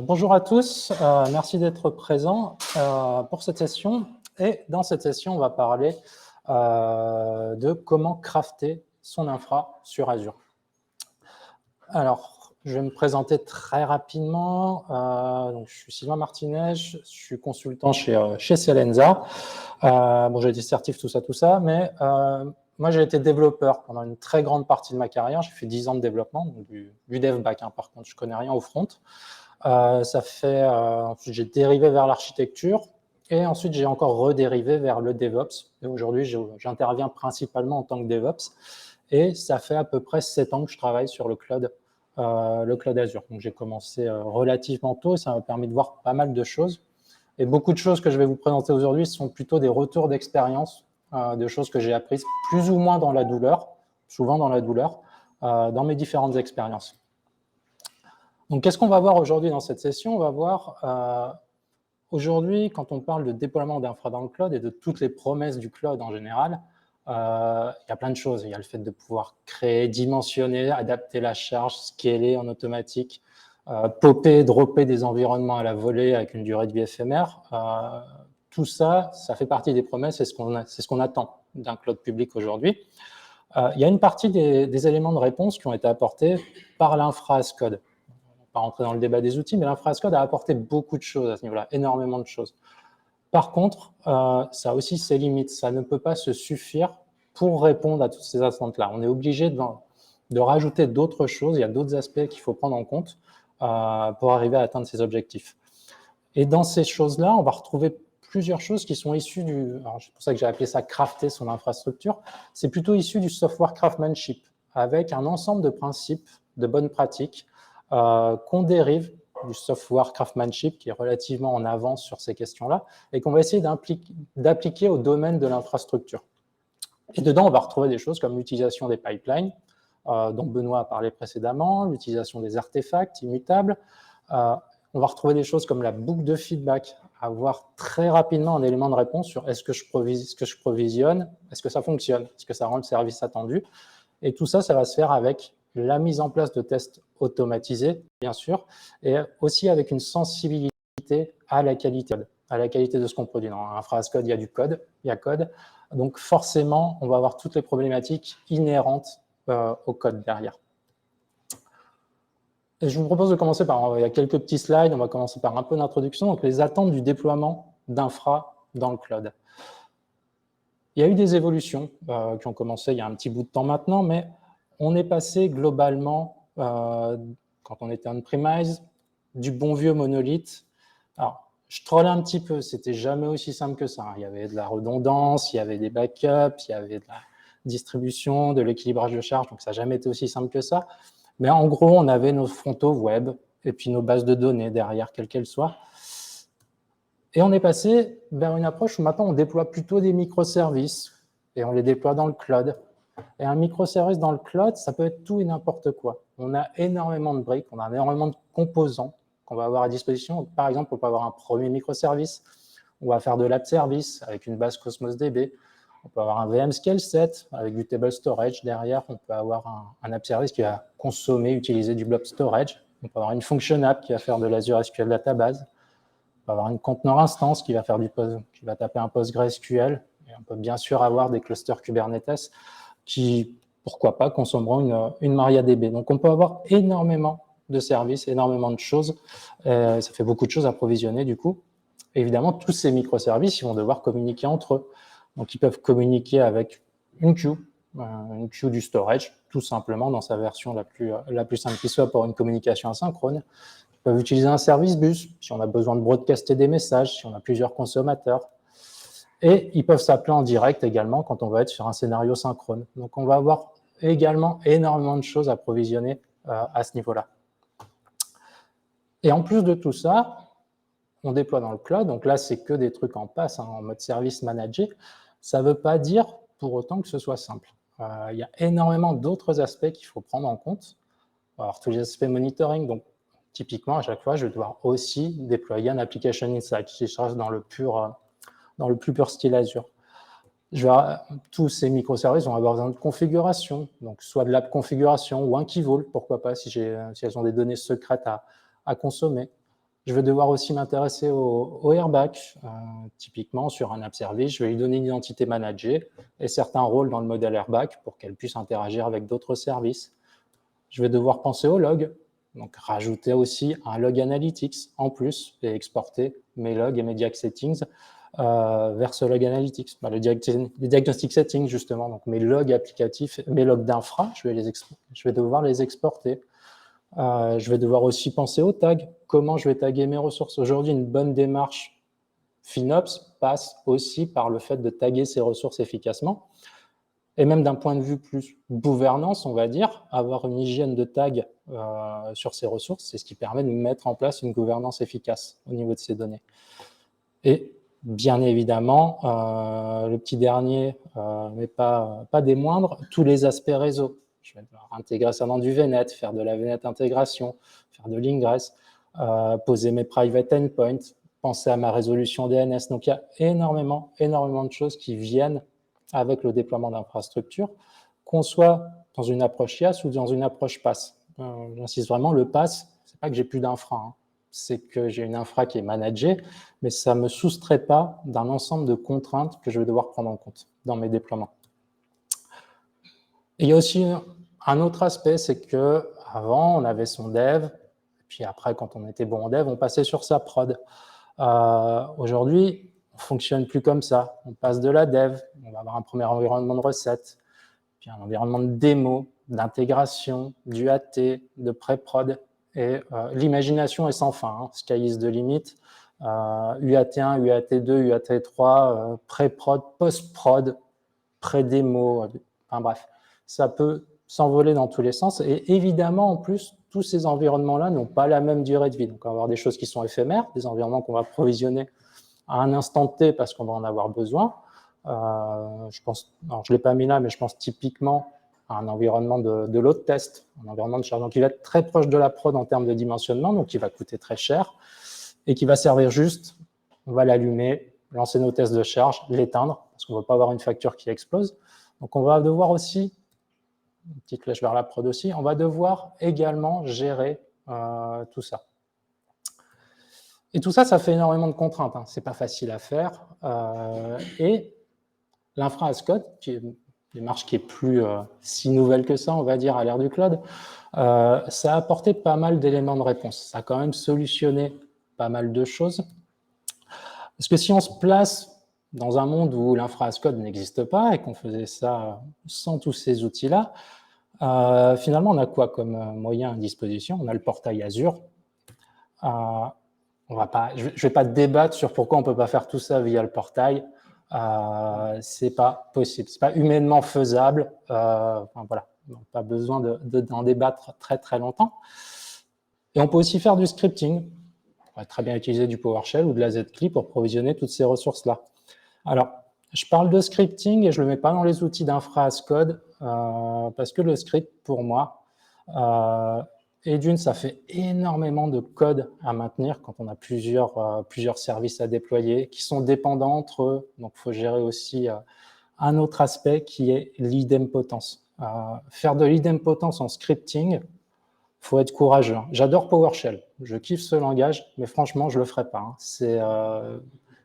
Bonjour à tous, merci d'être présents pour cette session. Et dans cette session, on va parler de comment crafter son infra sur Azure. Alors, je vais me présenter très rapidement. Donc, je suis Sylvain Martinez, je suis consultant chez Selensa. Bon, j'ai des certifs, tout ça, mais moi, j'ai été développeur pendant une très grande partie de ma carrière. J'ai fait 10 ans de développement, donc du dev back. Par contre, je ne connais rien au front. J'ai dérivé vers l'architecture et ensuite j'ai encore redérivé vers le DevOps. Et aujourd'hui, j'interviens principalement en tant que DevOps. Et ça fait à peu près 7 ans que je travaille sur le cloud Azure. Donc j'ai commencé relativement tôt et ça m'a permis de voir pas mal de choses. Et beaucoup de choses que je vais vous présenter aujourd'hui sont plutôt des retours d'expérience, de choses que j'ai apprises plus ou moins dans la douleur, souvent dans la douleur, dans mes différentes expériences. Donc, qu'est-ce qu'on va voir aujourd'hui dans cette session? On va voir aujourd'hui, quand on parle de déploiement d'infra dans le cloud et de toutes les promesses du cloud en général, il y a plein de choses. Il y a le fait de pouvoir créer, dimensionner, adapter la charge, scaler en automatique, popper, dropper des environnements à la volée avec une durée de vie éphémère. Tout ça, ça fait partie des promesses et c'est ce qu'on attend d'un cloud public aujourd'hui. Il y a une partie des éléments de réponse qui ont été apportés par l'infra as code. Pas rentrer dans le débat des outils, mais l'infra as code a apporté beaucoup de choses à ce niveau-là, énormément de choses. Par contre, ça a aussi ses limites. Ça ne peut pas se suffire pour répondre à toutes ces attentes-là. On est obligé de rajouter d'autres choses. Il y a d'autres aspects qu'il faut prendre en compte pour arriver à atteindre ces objectifs. Et dans ces choses-là, on va retrouver plusieurs choses qui sont issues c'est pour ça que j'ai appelé ça crafter son infrastructure. C'est plutôt issu du software craftsmanship, avec un ensemble de principes, de bonnes pratiques, qu'on dérive du software craftsmanship qui est relativement en avance sur ces questions-là et qu'on va essayer d'appliquer au domaine de l'infrastructure. Et dedans, on va retrouver des choses comme l'utilisation des pipelines, dont Benoît a parlé précédemment, l'utilisation des artefacts immutables. On va retrouver des choses comme la boucle de feedback, avoir très rapidement un élément de réponse sur est-ce que je provisionne, est-ce que ça fonctionne, est-ce que ça rend le service attendu. Et tout ça, ça va se faire avec la mise en place de tests automatisés, bien sûr, et aussi avec une sensibilité à la qualité de ce qu'on produit. Dans l'infra as code, il y a du code, il y a code. Donc forcément, on va avoir toutes les problématiques inhérentes au code derrière. Et je vous propose de commencer il y a quelques petits slides, on va commencer par un peu d'introduction, donc les attentes du déploiement d'infra dans le cloud. Il y a eu des évolutions qui ont commencé il y a un petit bout de temps maintenant, mais on est passé globalement, quand on était on-premise, du bon vieux monolithe. Alors, je trollais un petit peu, c'était jamais aussi simple que ça. Il y avait de la redondance, il y avait des backups, il y avait de la distribution, de l'équilibrage de charge, donc ça n'a jamais été aussi simple que ça. Mais en gros, on avait nos frontaux web et puis nos bases de données derrière, quelles qu'elles soient. Et on est passé vers une approche où maintenant on déploie plutôt des microservices et on les déploie dans le cloud. Et un microservice dans le cloud, ça peut être tout et n'importe quoi. On a énormément de briques, on a énormément de composants qu'on va avoir à disposition. Par exemple, on peut avoir un premier microservice, on va faire de l'app service avec une base Cosmos DB, on peut avoir un VM scale set avec du table storage derrière, on peut avoir un app service qui va consommer, utiliser du blob storage, on peut avoir une function app qui va faire de l'Azure SQL Database, on peut avoir une conteneur instance qui va taper un PostgreSQL, et on peut bien sûr avoir des clusters Kubernetes qui, pourquoi pas, consommeront une MariaDB. Donc, on peut avoir énormément de services, énormément de choses. Ça fait beaucoup de choses à provisionner, du coup. Et évidemment, tous ces microservices, ils vont devoir communiquer entre eux. Donc, ils peuvent communiquer avec une queue du storage, tout simplement, dans sa version la plus simple qui soit pour une communication asynchrone. Ils peuvent utiliser un service bus, si on a besoin de broadcaster des messages, si on a plusieurs consommateurs. Et ils peuvent s'appeler en direct également quand on va être sur un scénario synchrone. Donc, on va avoir également énormément de choses à provisionner à ce niveau-là. Et en plus de tout ça, on déploie dans le cloud. Donc là, c'est que des trucs en passe, en mode service managé. Ça ne veut pas dire pour autant que ce soit simple. Il y a énormément d'autres aspects qu'il faut prendre en compte. Alors, tous les aspects monitoring. Donc, typiquement, à chaque fois, je vais devoir aussi déployer un application insight qui se reste dans le plus pur style Azure. Tous ces microservices vont avoir besoin de configuration, donc soit de l'app configuration ou un key vault, pourquoi pas, si elles ont des données secrètes à consommer. Je vais devoir aussi m'intéresser au airbag. Typiquement, sur un app service, je vais lui donner une identité managée et certains rôles dans le modèle airbag pour qu'elle puisse interagir avec d'autres services. Je vais devoir penser au log, donc rajouter aussi un log analytics en plus et exporter mes logs et mes diag settings vers ce log analytics. Les diagnostic settings, justement, donc mes logs applicatifs, mes logs d'infra, je vais devoir les exporter. Je vais devoir aussi penser aux tags. Comment je vais taguer mes ressources? Aujourd'hui, une bonne démarche FinOps passe aussi par le fait de taguer ses ressources efficacement. Et même d'un point de vue plus gouvernance, on va dire, avoir une hygiène de tag sur ces ressources, c'est ce qui permet de mettre en place une gouvernance efficace au niveau de ces données. Et bien évidemment, le petit dernier, mais pas des moindres, tous les aspects réseau. Je vais devoir intégrer ça dans du VNet, faire de la VNet intégration, faire de l'ingress, poser mes private endpoints, penser à ma résolution DNS. Donc, il y a énormément de choses qui viennent avec le déploiement d'infrastructures, qu'on soit dans une approche IaaS ou dans une approche PaaS. J'insiste vraiment, le PaaS, c'est pas que j'ai plus d'infra, hein. C'est que j'ai une infra qui est managée, mais ça ne me soustrait pas d'un ensemble de contraintes que je vais devoir prendre en compte dans mes déploiements. Et il y a aussi un autre aspect, c'est qu'avant, on avait son dev, puis après, quand on était bon en dev, on passait sur sa prod. Aujourd'hui, on ne fonctionne plus comme ça. On passe de la dev, on va avoir un premier environnement de recettes, puis un environnement de démo, d'intégration, du AT, de pré-prod, et l'imagination est sans fin, hein. Sky is the limit. UAT1, UAT2, UAT3, pré-prod, post-prod, pré-démo, enfin bref, ça peut s'envoler dans tous les sens. Et évidemment, en plus, tous ces environnements-là n'ont pas la même durée de vie. Donc, on va avoir des choses qui sont éphémères, des environnements qu'on va provisionner à un instant T parce qu'on va en avoir besoin. Je pense, alors je ne l'ai pas mis là, mais je pense typiquement à un environnement de load test, un environnement de charge. Donc, il va être très proche de la prod en termes de dimensionnement, donc il va coûter très cher et qui va servir juste, on va l'allumer, lancer nos tests de charge, l'éteindre, parce qu'on ne veut pas avoir une facture qui explose. Donc, on va devoir aussi, une petite flèche vers la prod aussi, on va devoir également gérer tout ça. Et tout ça, ça fait énormément de contraintes, hein. Ce n'est pas facile à faire. Et l'infra as code, qui est une démarche qui est plus si nouvelle que ça, on va dire, à l'ère du cloud, ça a apporté pas mal d'éléments de réponse. Ça a quand même solutionné pas mal de choses. Parce que si on se place dans un monde où l'infra as code n'existe pas et qu'on faisait ça sans tous ces outils-là, finalement, on a quoi comme moyen à disposition? On a le portail Azure. Je ne vais pas débattre sur pourquoi on ne peut pas faire tout ça via le portail. Ce n'est pas possible, ce n'est pas humainement faisable. Enfin, voilà, on n'a pas besoin d'en débattre très très longtemps. Et on peut aussi faire du scripting. On va très bien utiliser du PowerShell ou de la Z-Cli pour provisionner toutes ces ressources-là. Alors, je parle de scripting et je ne le mets pas dans les outils d'infra as code parce que le script, pour moi, et d'une, ça fait énormément de code à maintenir quand on a plusieurs services à déployer qui sont dépendants entre eux. Donc, il faut gérer aussi un autre aspect qui est l'idempotence. Faire de l'idempotence en scripting, il faut être courageux. J'adore PowerShell, je kiffe ce langage, mais franchement, je ne le ferai pas, hein. C'est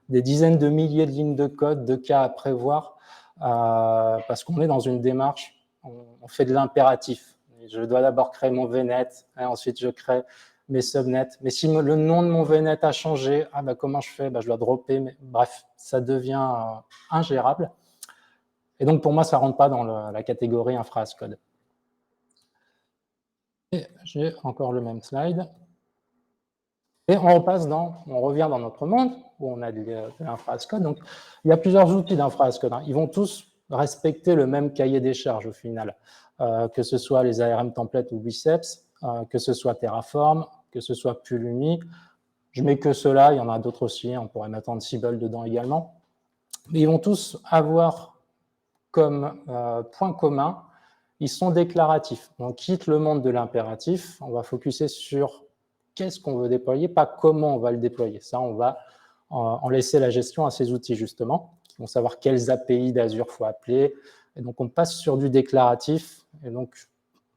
des dizaines de milliers de lignes de code, de cas à prévoir, parce qu'on est dans une démarche, on fait de l'impératif. Je dois d'abord créer mon VNet, et ensuite je crée mes subnets. Mais si le nom de mon VNet a changé, comment je fais? Je dois dropper. Mais, bref, ça devient ingérable. Et donc, pour moi, ça ne rentre pas dans la catégorie infra as code. Et j'ai encore le même slide. Et on revient dans notre monde où on a de l'infra as code. Donc, il y a plusieurs outils d'infra as code, hein. Ils vont tous respecter le même cahier des charges au final, que ce soit les ARM templates ou Biceps, que ce soit Terraform, que ce soit Pulumi. Je mets que ceux-là, il y en a d'autres aussi, on pourrait mettre Ansible dedans également. Mais ils vont tous avoir comme point commun, ils sont déclaratifs. On quitte le monde de l'impératif, on va focuser sur qu'est-ce qu'on veut déployer, pas comment on va le déployer. Ça, on va en laisser la gestion à ces outils, justement, qui vont savoir quelles API d'Azure il faut appeler. Et donc, on passe sur du déclaratif. Et donc,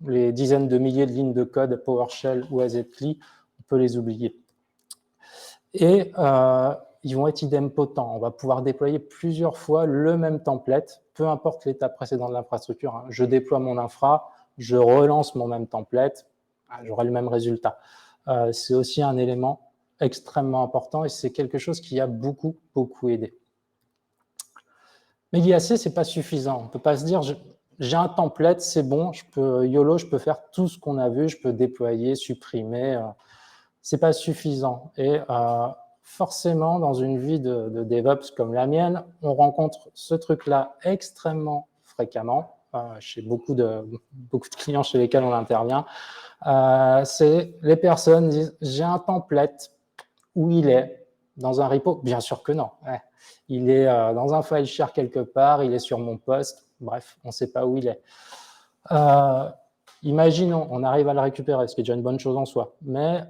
les dizaines de milliers de lignes de code PowerShell ou AZCli, on peut les oublier. Et ils vont être idempotents. On va pouvoir déployer plusieurs fois le même template, peu importe l'étape précédente de l'infrastructure. Hein. Je déploie mon infra, je relance mon même template, j'aurai le même résultat. C'est aussi un élément extrêmement important et c'est quelque chose qui a beaucoup aidé. Mais l'IAC, ce n'est pas suffisant. On ne peut pas se dire, j'ai un template, c'est bon, je peux faire tout ce qu'on a vu, je peux déployer, supprimer. Ce n'est pas suffisant. Et forcément, dans une vie de DevOps comme la mienne, on rencontre ce truc-là extrêmement fréquemment, chez beaucoup de clients chez lesquels on intervient. C'est les personnes disent, j'ai un template, où il est dans un repo? Bien sûr que non. Ouais. Il est dans un file share quelque part, il est sur mon poste, bref, on ne sait pas où il est. Imaginons, on arrive à le récupérer, ce qui est déjà une bonne chose en soi, mais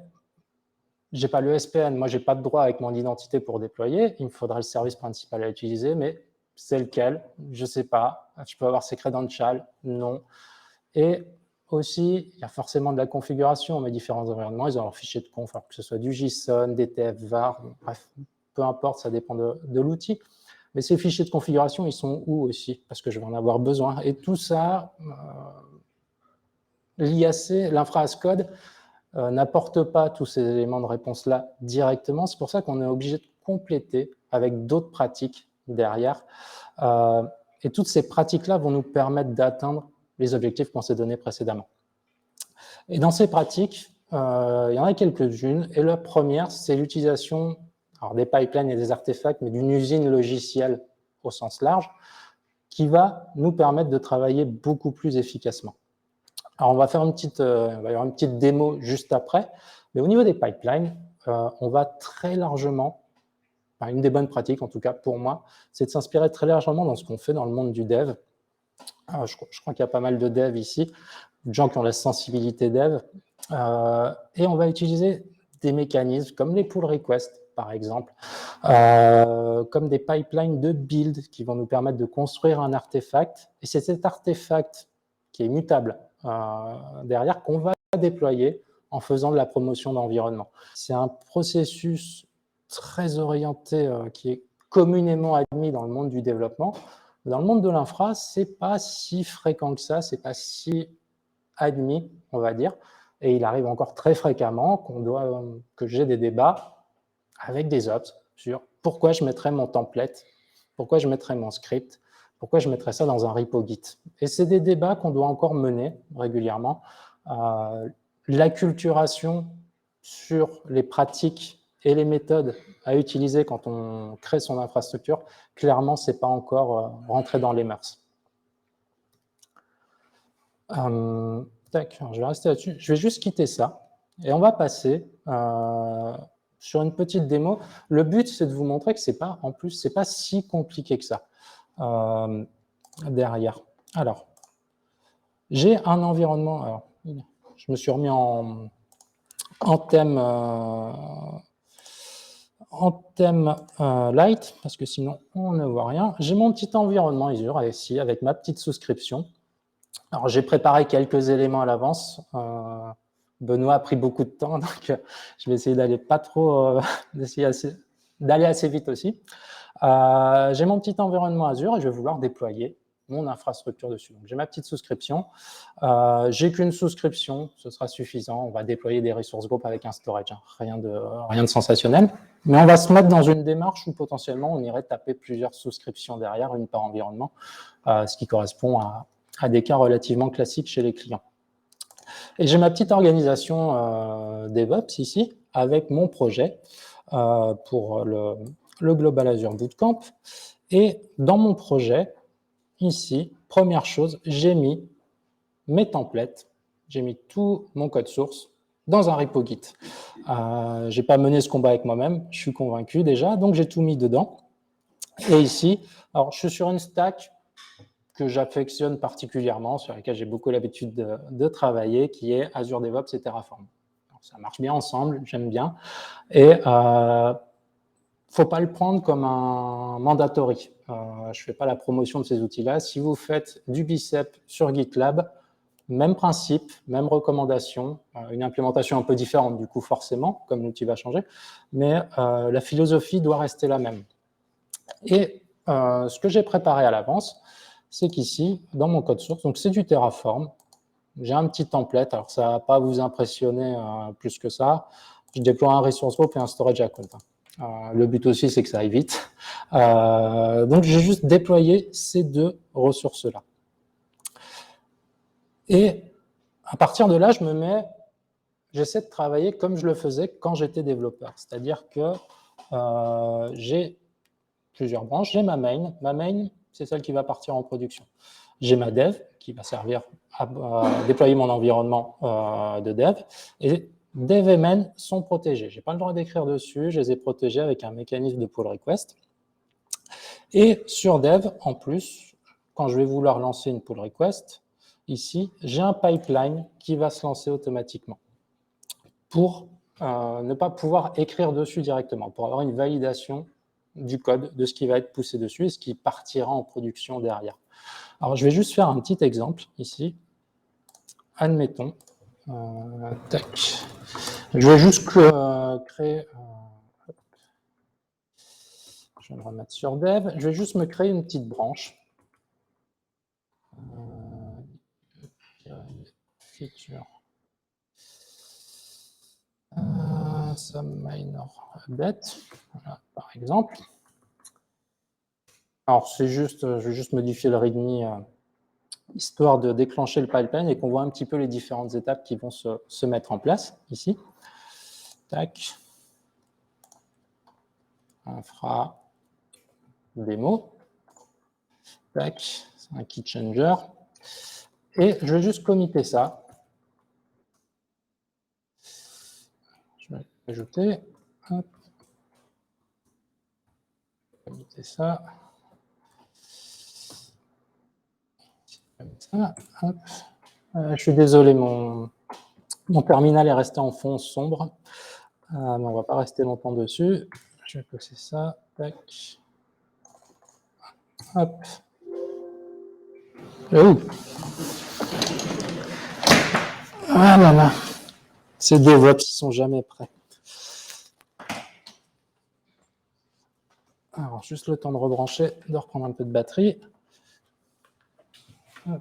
je n'ai pas le SPN, moi je n'ai pas de droit avec mon identité pour déployer, il me faudra le service principal à utiliser, mais c'est lequel? Je ne sais pas. Je peux avoir ses credentials? Non. Et aussi, il y a forcément de la configuration. Mes différents environnements, ils ont leur fichier de conf, alors que ce soit du JSON, DTF, var, bref, peu importe, ça dépend de l'outil. Mais ces fichiers de configuration, ils sont où aussi? Parce que je vais en avoir besoin. Et tout ça, l'IAC, l'infra as code, n'apporte pas tous ces éléments de réponse-là directement. C'est pour ça qu'on est obligé de compléter avec d'autres pratiques derrière. Et toutes ces pratiques-là vont nous permettre d'atteindre les objectifs qu'on s'est donnés précédemment. Et dans ces pratiques, il y en a quelques-unes. Et la première, c'est l'utilisation des pipelines et des artefacts, mais d'une usine logicielle au sens large, qui va nous permettre de travailler beaucoup plus efficacement. Alors, on va faire il va y avoir une petite démo juste après. Mais au niveau des pipelines, on va très largement, une des bonnes pratiques, en tout cas pour moi, c'est de s'inspirer très largement dans ce qu'on fait dans le monde du dev. Je crois qu'il y a pas mal de devs ici, de gens qui ont la sensibilité dev. Et on va utiliser des mécanismes comme les pull requests, par exemple, comme des pipelines de build qui vont nous permettre de construire un artefact. Et c'est cet artefact qui est mutable derrière qu'on va déployer en faisant de la promotion d'environnement. C'est un processus très orienté qui est communément admis dans le monde du développement. Dans le monde de l'infra, ce n'est pas si fréquent que ça, ce n'est pas si admis, on va dire. Et il arrive encore très fréquemment que j'ai des débats avec des ops sur pourquoi je mettrais mon template, pourquoi je mettrais mon script, pourquoi je mettrais ça dans un repo Git. Et c'est des débats qu'on doit encore mener régulièrement. L'acculturation sur les pratiques et les méthodes à utiliser quand on crée son infrastructure, clairement, ce n'est pas encore rentré dans les mœurs. Alors, je vais rester là-dessus. Je vais juste quitter ça et on va passer sur une petite démo. Le but, c'est de vous montrer que c'est pas si compliqué que ça derrière. Alors, j'ai un environnement. Alors, je me suis remis en thème light parce que sinon on ne voit rien. J'ai mon petit environnement Azure ici avec ma petite souscription. Alors, j'ai préparé quelques éléments à l'avance. Benoît a pris beaucoup de temps, donc je vais essayer d'aller d'aller assez vite aussi. J'ai mon petit environnement Azure et je vais vouloir déployer mon infrastructure dessus. J'ai ma petite souscription. J'ai qu'une souscription, ce sera suffisant. On va déployer des resource group avec un storage, hein. Rien de sensationnel. Mais on va se mettre dans une démarche où potentiellement on irait taper plusieurs souscriptions derrière, une par environnement, ce qui correspond à des cas relativement classiques chez les clients. Et j'ai ma petite organisation DevOps ici, avec mon projet pour le Global Azure Bootcamp. Et dans mon projet, ici, première chose, j'ai mis mes templates, j'ai mis tout mon code source dans un repo Git. Je n'ai pas mené ce combat avec moi-même, je suis convaincu déjà, donc j'ai tout mis dedans. Et ici, alors je suis sur une stack que j'affectionne particulièrement, sur laquelle j'ai beaucoup l'habitude de travailler, qui est Azure DevOps et Terraform. Alors, ça marche bien ensemble, j'aime bien. Et il ne faut pas le prendre comme un mandatory. Je ne fais pas la promotion de ces outils-là. Si vous faites du bicep sur GitLab, même principe, même recommandation, une implémentation un peu différente du coup forcément, comme l'outil va changer, mais la philosophie doit rester la même. Et ce que j'ai préparé à l'avance, c'est qu'ici, dans mon code source, donc c'est du Terraform, j'ai un petit template, alors ça ne va pas vous impressionner plus que ça. Je déploie un resource group et un storage account. Le but aussi, c'est que ça aille vite. Donc, j'ai juste déployé ces deux ressources-là. Et à partir de là, j'essaie de travailler comme je le faisais quand j'étais développeur. C'est-à-dire que j'ai plusieurs branches. J'ai ma main. Ma main, c'est celle qui va partir en production. J'ai ma dev, qui va servir à déployer mon environnement de dev. Et dev et main sont protégés. Je n'ai pas le droit d'écrire dessus. Je les ai protégés avec un mécanisme de pull request. Et sur dev, en plus, quand je vais vouloir lancer une pull request, ici, j'ai un pipeline qui va se lancer automatiquement pour ne pas pouvoir écrire dessus directement, pour avoir une validation du code, de ce qui va être poussé dessus et ce qui partira en production derrière. Alors, je vais juste faire un petit exemple ici. Admettons, tac. Je vais juste créer, je vais le remettre sur dev, je vais juste me créer une petite branche. Feature. Some minor update, voilà, par exemple. Alors, je vais juste modifier le readme histoire de déclencher le pipeline et qu'on voit un petit peu les différentes étapes qui vont se mettre en place ici. Tac. Infra démo. Tac. C'est un key changer. Et je vais juste committer ça. Je vais ajouter. Hop. Committer ça. Ça. Hop. Je suis désolé, mon terminal est resté en fond sombre. Mais on ne va pas rester longtemps dessus. Je vais pousser ça. Tac. Hop. Oh. Ah là là. Ces DevOps, ils ne sont jamais prêts. Alors, juste le temps de rebrancher, de reprendre un peu de batterie. Hop.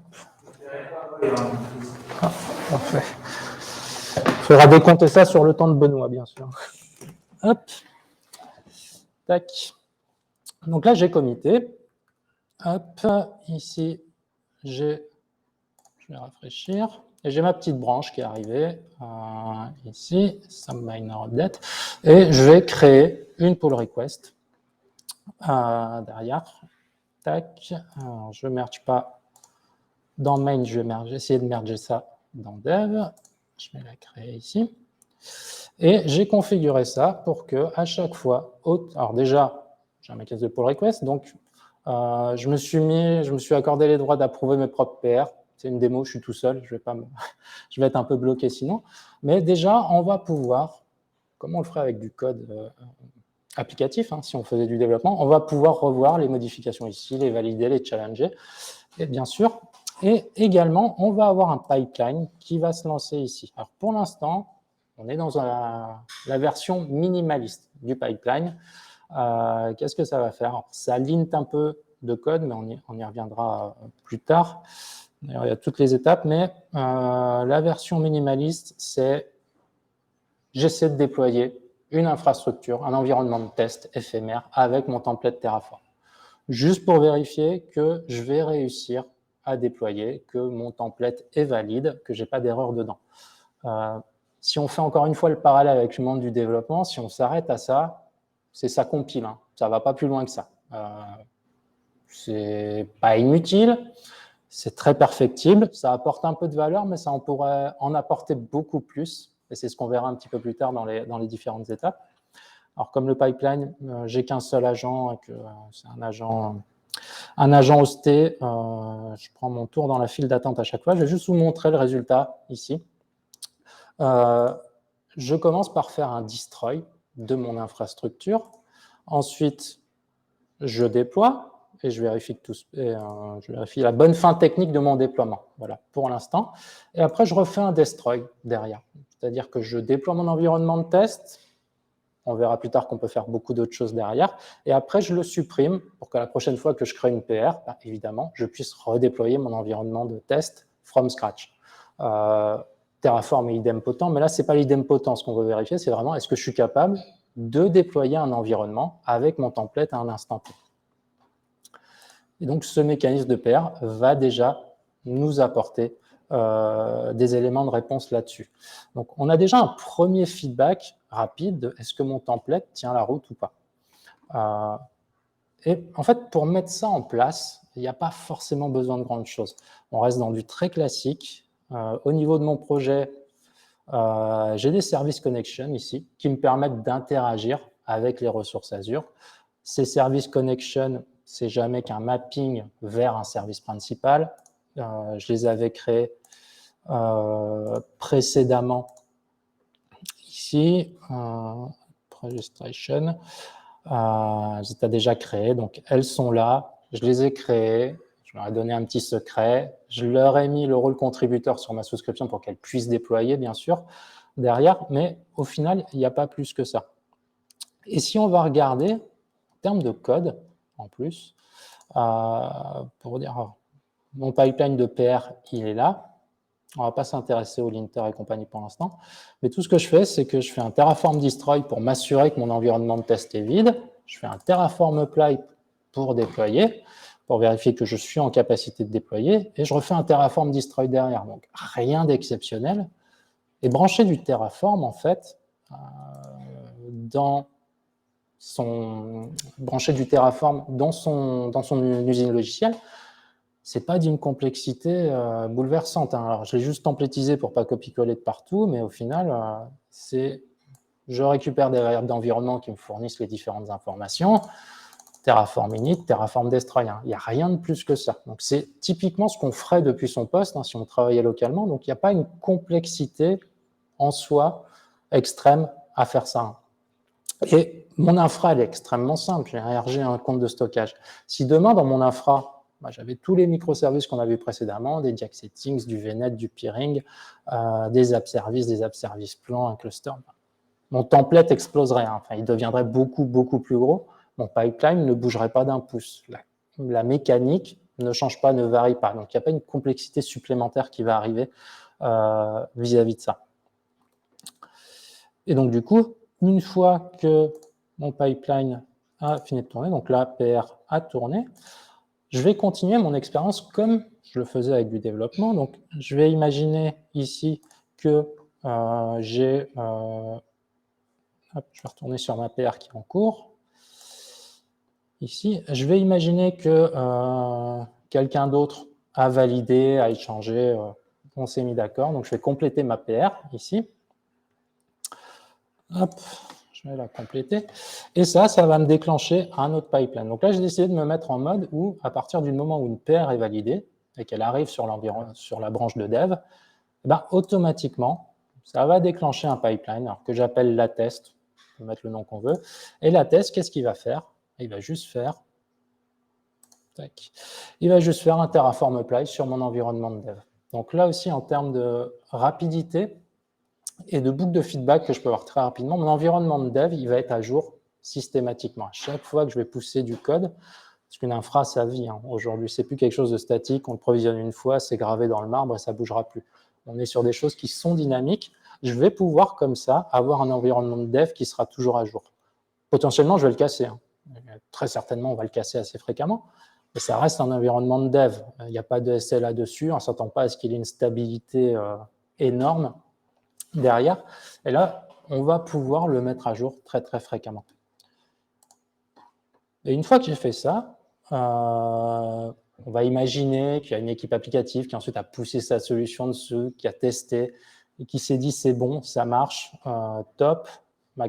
Ah, parfait. Il faudra décompter ça sur le temps de Benoît, bien sûr. Hop. Tac. Donc là, j'ai commité. Hop. Ici, je vais rafraîchir. Et j'ai ma petite branche qui est arrivée. Ici, some minor update. Et je vais créer une pull request derrière. Tac. Alors, je ne merge pas dans main, je vais essayer de merger ça dans dev. Je vais la créer ici. Et j'ai configuré ça pour que à chaque fois, alors déjà, j'ai un mécanisme de pull request, donc je me suis accordé les droits d'approuver mes propres PR. C'est une démo, je suis tout seul, je vais être un peu bloqué sinon. Mais déjà, on va pouvoir, comme on le ferait avec du code applicatif, si on faisait du développement, on va pouvoir revoir les modifications ici, les valider, les challenger, et bien sûr. Et également, on va avoir un pipeline qui va se lancer ici. Alors pour l'instant, on est dans la version minimaliste du pipeline. Qu'est-ce que ça va faire? Alors, ça lint un peu de code, mais on y reviendra plus tard. D'ailleurs, il y a toutes les étapes, mais la version minimaliste, c'est j'essaie de déployer une infrastructure, un environnement de test éphémère avec mon template Terraform. Juste pour vérifier que je vais réussir à déployer, que mon template est valide, que je n'ai pas d'erreur dedans. Si on fait encore une fois le parallèle avec le monde du développement, si on s'arrête à ça, c'est ça compile, ça ne va pas plus loin que ça. C'est pas inutile, c'est très perfectible, ça apporte un peu de valeur, mais ça en pourrait en apporter beaucoup plus, et c'est ce qu'on verra un petit peu plus tard dans les différentes étapes. Alors, comme le pipeline, j'ai qu'un seul agent, c'est un agent hosté, je prends mon tour dans la file d'attente à chaque fois. Je vais juste vous montrer le résultat ici. Je commence par faire un destroy de mon infrastructure. Ensuite, je déploie et je vérifie, je vérifie la bonne fin technique de mon déploiement. Voilà, pour l'instant. Et après, je refais un destroy derrière. C'est-à-dire que je déploie mon environnement de test. On verra plus tard qu'on peut faire beaucoup d'autres choses derrière. Et après, je le supprime pour que la prochaine fois que je crée une PR, bah, évidemment, je puisse redéployer mon environnement de test from scratch. Terraform et idempotent, mais là, ce n'est pas l'idempotent ce qu'on veut vérifier, c'est vraiment est-ce que je suis capable de déployer un environnement avec mon template à un instant T. Et donc, ce mécanisme de PR va déjà nous apporter des éléments de réponse là-dessus. Donc, on a déjà un premier feedback rapide de est-ce que mon template tient la route ou pas. Et en fait, pour mettre ça en place, il n'y a pas forcément besoin de grandes choses. On reste dans du très classique. Au niveau de mon projet, j'ai des service connections ici qui me permettent d'interagir avec les ressources Azure. Ces service connections, c'est jamais qu'un mapping vers un service principal. Je les avais créés précédemment ici, registration, j'étais déjà créé, donc elles sont là, je les ai créées, je leur ai donné un petit secret, je leur ai mis le rôle contributeur sur ma souscription pour qu'elles puissent déployer, bien sûr, derrière, mais au final, il n'y a pas plus que ça. Et si on va regarder, en termes de code, en plus, pour dire, mon pipeline de PR, il est là. On ne va pas s'intéresser au linter et compagnie pour l'instant. Mais tout ce que je fais, c'est que je fais un Terraform destroy pour m'assurer que mon environnement de test est vide. Je fais un Terraform apply pour déployer, pour vérifier que je suis en capacité de déployer. Et je refais un Terraform destroy derrière. Donc, rien d'exceptionnel. Et brancher du Terraform, en fait, brancher du Terraform dans son usine logicielle, c'est pas d'une complexité bouleversante. Hein. Alors, je l'ai juste templétisé pour pas copier-coller de partout, mais au final, je récupère des variables d'environnement qui me fournissent les différentes informations. Terraform init, Terraform destroy. Hein. Il n'y a rien de plus que ça. Donc, c'est typiquement ce qu'on ferait depuis son poste hein, si on travaillait localement. Donc, il n'y a pas une complexité en soi extrême à faire ça. Hein. Et mon infra, elle est extrêmement simple. J'ai un RG, un compte de stockage. Si demain, dans mon infra, j'avais tous les microservices qu'on a vus précédemment, des Jack Settings, du VNet, du peering, des app service plans, un cluster. Mon template exploserait. Hein. Enfin, il deviendrait beaucoup, beaucoup plus gros. Mon pipeline ne bougerait pas d'un pouce. La mécanique ne change pas, ne varie pas. Donc, il n'y a pas une complexité supplémentaire qui va arriver vis-à-vis de ça. Et donc, du coup, une fois que mon pipeline a fini de tourner, donc là, PR a tourné, je vais continuer mon expérience comme je le faisais avec du développement. Donc, je vais imaginer ici que j'ai... je vais retourner sur ma PR qui est en cours. Ici, je vais imaginer que quelqu'un d'autre a validé, a échangé, on s'est mis d'accord. Donc, je vais compléter ma PR ici. Hop, je vais la compléter. Et ça va me déclencher un autre pipeline. Donc là, j'ai décidé de me mettre en mode où, à partir du moment où une PR est validée et qu'elle arrive sur la branche de dev, ben, automatiquement, ça va déclencher un pipeline alors que j'appelle la test. On peut mettre le nom qu'on veut. Et la test, qu'est-ce qu'il va faire? Il va juste faire un Terraform apply sur mon environnement de dev. Donc là aussi, en termes de rapidité, et de boucle de feedback que je peux avoir très rapidement, mon environnement de dev, il va être à jour systématiquement. À chaque fois que je vais pousser du code, parce qu'une infra, ça vit. Hein. Aujourd'hui, c'est plus quelque chose de statique, on le provisionne une fois, c'est gravé dans le marbre et ça ne bougera plus. On est sur des choses qui sont dynamiques. Je vais pouvoir, comme ça, avoir un environnement de dev qui sera toujours à jour. Potentiellement, je vais le casser. Hein. Très certainement, on va le casser assez fréquemment. Mais ça reste un environnement de dev. Il n'y a pas de SLA dessus, on ne s'attend pas à ce qu'il y ait une stabilité énorme derrière. Et là, on va pouvoir le mettre à jour très, très fréquemment. Et une fois que j'ai fait ça, on va imaginer qu'il y a une équipe applicative qui ensuite a poussé sa solution dessus, qui a testé et qui s'est dit c'est bon, ça marche, top.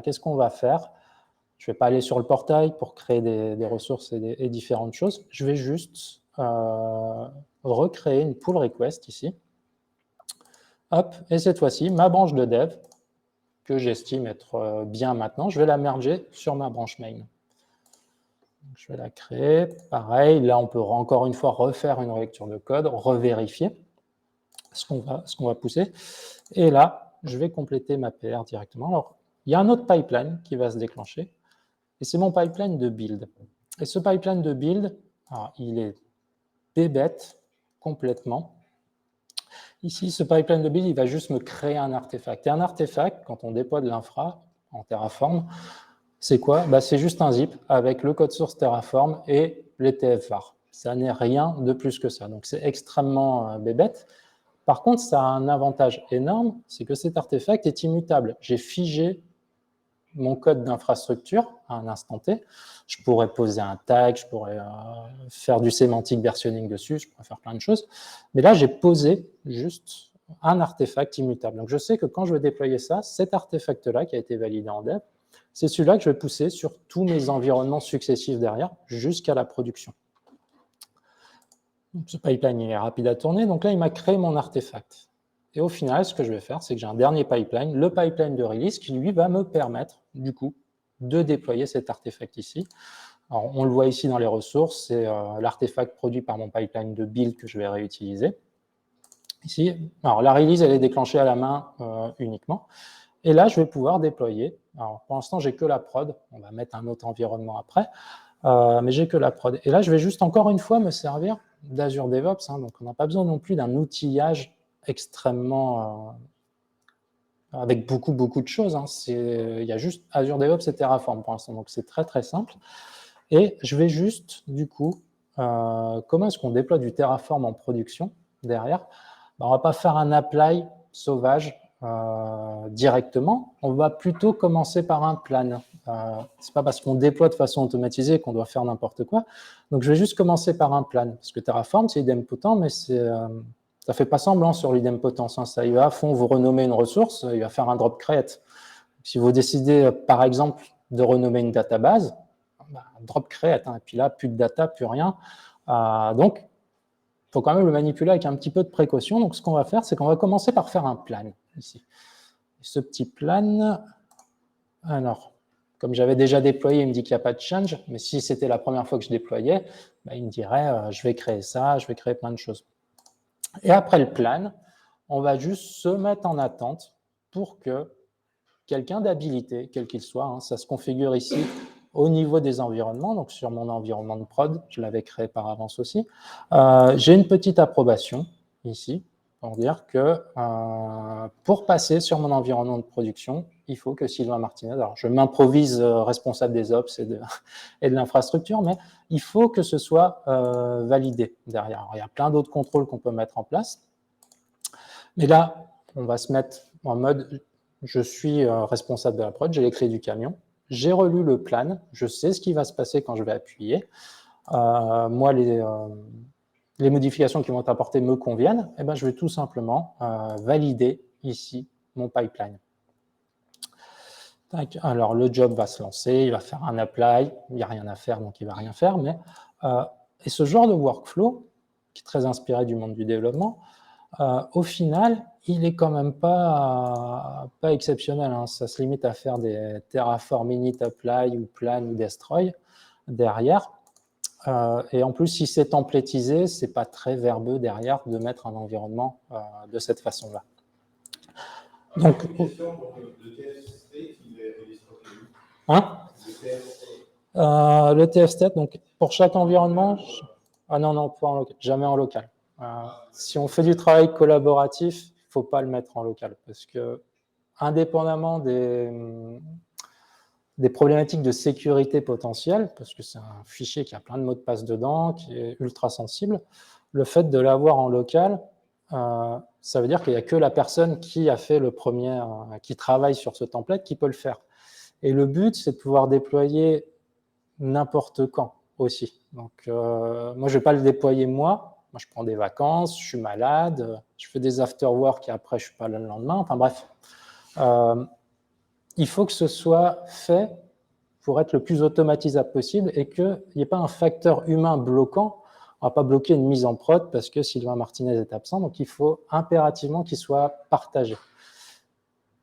Qu'est-ce qu'on va faire? Je ne vais pas aller sur le portail pour créer des ressources et différentes choses. Je vais juste recréer une pull request ici. Hop, et cette fois-ci, ma branche de dev, que j'estime être bien maintenant, je vais la merger sur ma branche main. Donc, je vais la créer. Pareil, là, on peut encore une fois refaire une relecture de code, revérifier ce qu'on va pousser. Et là, je vais compléter ma PR directement. Alors, il y a un autre pipeline qui va se déclencher, et c'est mon pipeline de build. Et ce pipeline de build, alors, il est bébête complètement. Ici, ce pipeline de build, il va juste me créer un artefact. Et un artefact, quand on déploie de l'infra en Terraform, c'est quoi? C'est juste un zip avec le code source Terraform et les TF-var. Ça n'est rien de plus que ça. Donc, c'est extrêmement bébête. Par contre, ça a un avantage énorme, c'est que cet artefact est immutable. J'ai figé mon code d'infrastructure à un instant T. Je pourrais poser un tag, je pourrais faire du sémantique versionning dessus, je pourrais faire plein de choses. Mais là, j'ai posé juste un artefact immutable. Donc, je sais que quand je vais déployer ça, cet artefact-là qui a été validé en dev, c'est celui-là que je vais pousser sur tous mes environnements successifs derrière jusqu'à la production. Donc, ce pipeline il est rapide à tourner. Donc là, il m'a créé mon artefact. Et au final, ce que je vais faire, c'est que j'ai un dernier pipeline, le pipeline de release, qui lui va me permettre, du coup, de déployer cet artefact ici. Alors, on le voit ici dans les ressources, c'est l'artefact produit par mon pipeline de build que je vais réutiliser. Ici, alors la release, elle est déclenchée à la main uniquement. Et là, je vais pouvoir déployer. Alors, pour l'instant, j'ai que la prod. On va mettre un autre environnement après. Mais j'ai que la prod. Et là, je vais juste encore une fois me servir d'Azure DevOps. Donc, on n'a pas besoin non plus d'un outillage extrêmement avec beaucoup de choses. Il y a juste Azure DevOps et Terraform pour l'instant. Donc, c'est très, très simple. Et je vais juste, du coup, comment est-ce qu'on déploie du Terraform en production derrière? On ne va pas faire un apply sauvage directement. On va plutôt commencer par un plan. Ce n'est pas parce qu'on déploie de façon automatisée qu'on doit faire n'importe quoi. Donc, je vais juste commencer par un plan. Parce que Terraform, c'est idempotent, mais ça ne fait pas semblant sur l'idempotence. Ça y va à fond, vous renommez une ressource, il va faire un drop create. Si vous décidez, par exemple, de renommer une database, drop create, et puis là, plus de data, plus rien. Donc, il faut quand même le manipuler avec un petit peu de précaution. Donc, ce qu'on va faire, c'est qu'on va commencer par faire un plan ici. Ce petit plan, alors, comme j'avais déjà déployé, il me dit qu'il n'y a pas de change, mais si c'était la première fois que je déployais, il me dirait, je vais créer ça, je vais créer plein de choses. Et après le plan, on va juste se mettre en attente pour que quelqu'un d'habilité, quel qu'il soit, ça se configure ici au niveau des environnements, donc sur mon environnement de prod, je l'avais créé par avance aussi. J'ai une petite approbation ici pour dire que pour passer sur mon environnement de production, il faut que Sylvain Martinez, alors je m'improvise responsable des ops et de l'infrastructure, mais il faut que ce soit validé derrière. Alors, il y a plein d'autres contrôles qu'on peut mettre en place. Mais là, on va se mettre en mode, je suis responsable de la prod, j'ai les clés du camion, j'ai relu le plan, je sais ce qui va se passer quand je vais appuyer. Moi, les modifications qui vont être apportées me conviennent, et ben, je vais tout simplement valider ici mon pipeline. Alors, le job va se lancer, il va faire un apply, il n'y a rien à faire, donc il ne va rien faire. Mais, et ce genre de workflow, qui est très inspiré du monde du développement, au final, il n'est quand même pas exceptionnel. Ça se limite à faire des Terraform init apply ou plan ou destroy derrière. Et en plus, si c'est templétisé, ce n'est pas très verbeux derrière de mettre un environnement de cette façon-là. Donc, une question pour le TF-state, il est stocké où? Le TF-state, donc pour chaque environnement, non, pas jamais en local. Si on fait du travail collaboratif, il ne faut pas le mettre en local, parce que indépendamment des problématiques de sécurité potentielles, parce que c'est un fichier qui a plein de mots de passe dedans, qui est ultra sensible, le fait de l'avoir en local, ça veut dire qu'il n'y a que la personne qui a fait le premier, qui travaille sur ce template, qui peut le faire. Et le but, c'est de pouvoir déployer n'importe quand aussi. Donc, moi, je ne vais pas le déployer moi. Moi, je prends des vacances, je suis malade, je fais des after-work et après, je ne suis pas là le lendemain. Enfin, bref. Il faut que ce soit fait pour être le plus automatisable possible et qu'il n'y ait pas un facteur humain bloquant. On ne va pas bloquer une mise en prod parce que Sylvain Martinez est absent. Donc, il faut impérativement qu'il soit partagé.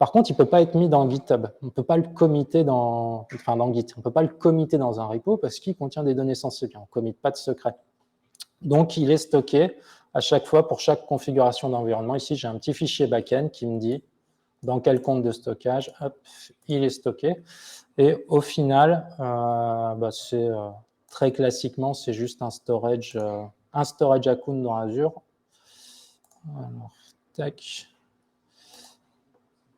Par contre, il ne peut pas être mis dans GitHub. On ne peut pas le committer dans Git. On ne peut pas le committer dans un repo parce qu'il contient des données sensibles. On ne commit pas de secret. Donc, il est stocké à chaque fois pour chaque configuration d'environnement. Ici, j'ai un petit fichier backend qui me dit dans quel compte de stockage, hop, il est stocké. Et au final, très classiquement, c'est juste un storage account dans Azure. Alors, tac.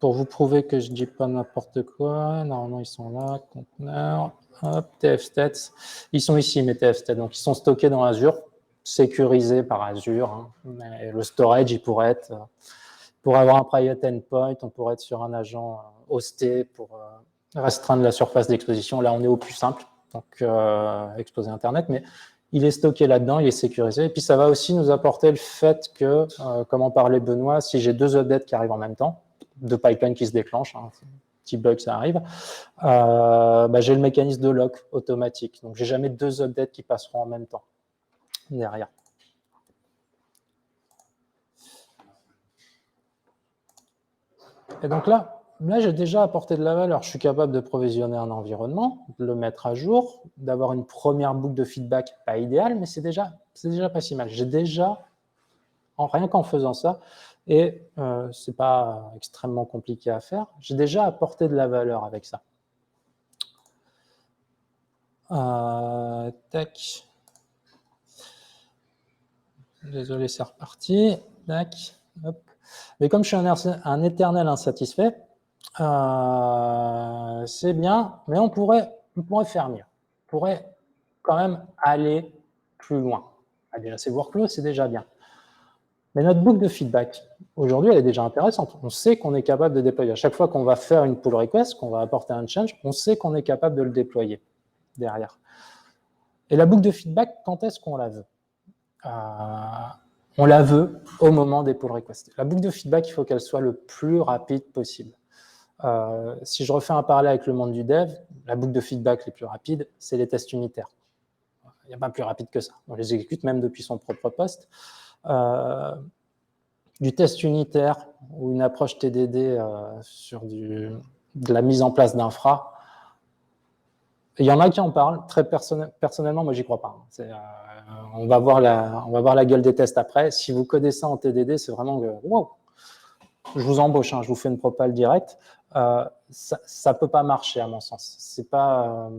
Pour vous prouver que je ne dis pas n'importe quoi, normalement ils sont là, conteneurs, hop, tfstats. Ils sont ici, mes tfstats. Donc, ils sont stockés dans Azure, sécurisés par Azure. Hein. Mais le storage, il pourrait être... Pour avoir un private endpoint, on pourrait être sur un agent hosté pour restreindre la surface d'exposition. Là, on est au plus simple, donc exposer Internet, mais il est stocké là-dedans, il est sécurisé. Et puis, ça va aussi nous apporter le fait que, comme en parlait Benoît, si j'ai 2 updates qui arrivent en même temps, 2 pipelines qui se déclenchent, hein, petit bug, ça arrive, j'ai le mécanisme de lock automatique. Donc, j'ai jamais 2 updates qui passeront en même temps derrière. Et donc là j'ai déjà apporté de la valeur. Je suis capable de provisionner un environnement, de le mettre à jour, d'avoir une première boucle de feedback, pas idéale, mais c'est déjà pas si mal. J'ai déjà, rien qu'en faisant ça, et ce n'est pas extrêmement compliqué à faire, j'ai déjà apporté de la valeur avec ça. Tac. Désolé, c'est reparti. Tac. Hop. Mais comme je suis un éternel insatisfait, c'est bien, mais on pourrait faire mieux. On pourrait quand même aller plus loin. Déjà, ces workflows, c'est déjà bien. Mais notre boucle de feedback, aujourd'hui, elle est déjà intéressante. On sait qu'on est capable de déployer. À chaque fois qu'on va faire une pull request, qu'on va apporter un change, on sait qu'on est capable de le déployer derrière. Et la boucle de feedback, quand est-ce qu'on la veut ? On la veut au moment des pull requests. La boucle de feedback, il faut qu'elle soit le plus rapide possible. Si je refais un parallèle avec le monde du dev, la boucle de feedback les plus rapides, c'est les tests unitaires. Il n'y a pas plus rapide que ça. On les exécute même depuis son propre poste. Du test unitaire ou une approche TDD sur de la mise en place d'infra, il y en a qui en parlent. Très personnellement, moi, j'y crois pas. On va voir la gueule des tests après. Si vous codez ça en TDD, c'est vraiment wow. Je vous embauche, je vous fais une propale directe. Ça peut pas marcher à mon sens. C'est pas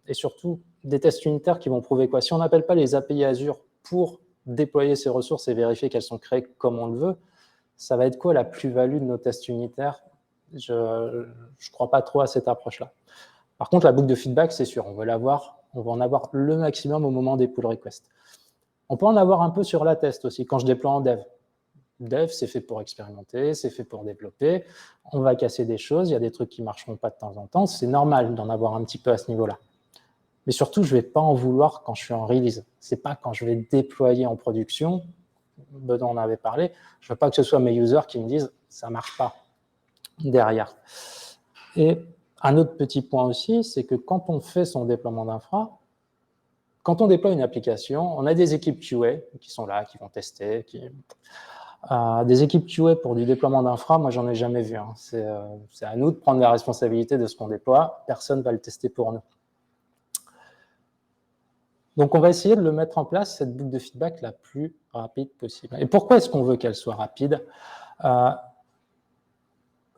et surtout des tests unitaires qui vont prouver quoi. Si on n'appelle pas les API Azure pour déployer ces ressources et vérifier qu'elles sont créées comme on le veut, ça va être quoi la plus-value de nos tests unitaires? Je ne crois pas trop à cette approche-là. Par contre, la boucle de feedback, c'est sûr, on va en avoir le maximum au moment des pull requests. On peut en avoir un peu sur la test aussi, quand je déploie en dev. Dev, c'est fait pour expérimenter, c'est fait pour développer. On va casser des choses, il y a des trucs qui ne marcheront pas de temps en temps. C'est normal d'en avoir un petit peu à ce niveau-là. Mais surtout, je ne vais pas en vouloir quand je suis en release. Ce n'est pas quand je vais déployer en production. Benoît en avait parlé. Je ne veux pas que ce soit mes users qui me disent « ça ne marche pas » derrière. Et un autre petit point aussi, c'est que quand on fait son déploiement d'infra, quand on déploie une application, on a des équipes QA qui sont là, qui vont tester, des équipes QA pour du déploiement d'infra, moi, j'en ai jamais vu. Hein. C'est à nous de prendre la responsabilité de ce qu'on déploie. Personne ne va le tester pour nous. Donc, on va essayer de le mettre en place, cette boucle de feedback la plus rapide possible. Et pourquoi est-ce qu'on veut qu'elle soit rapide ?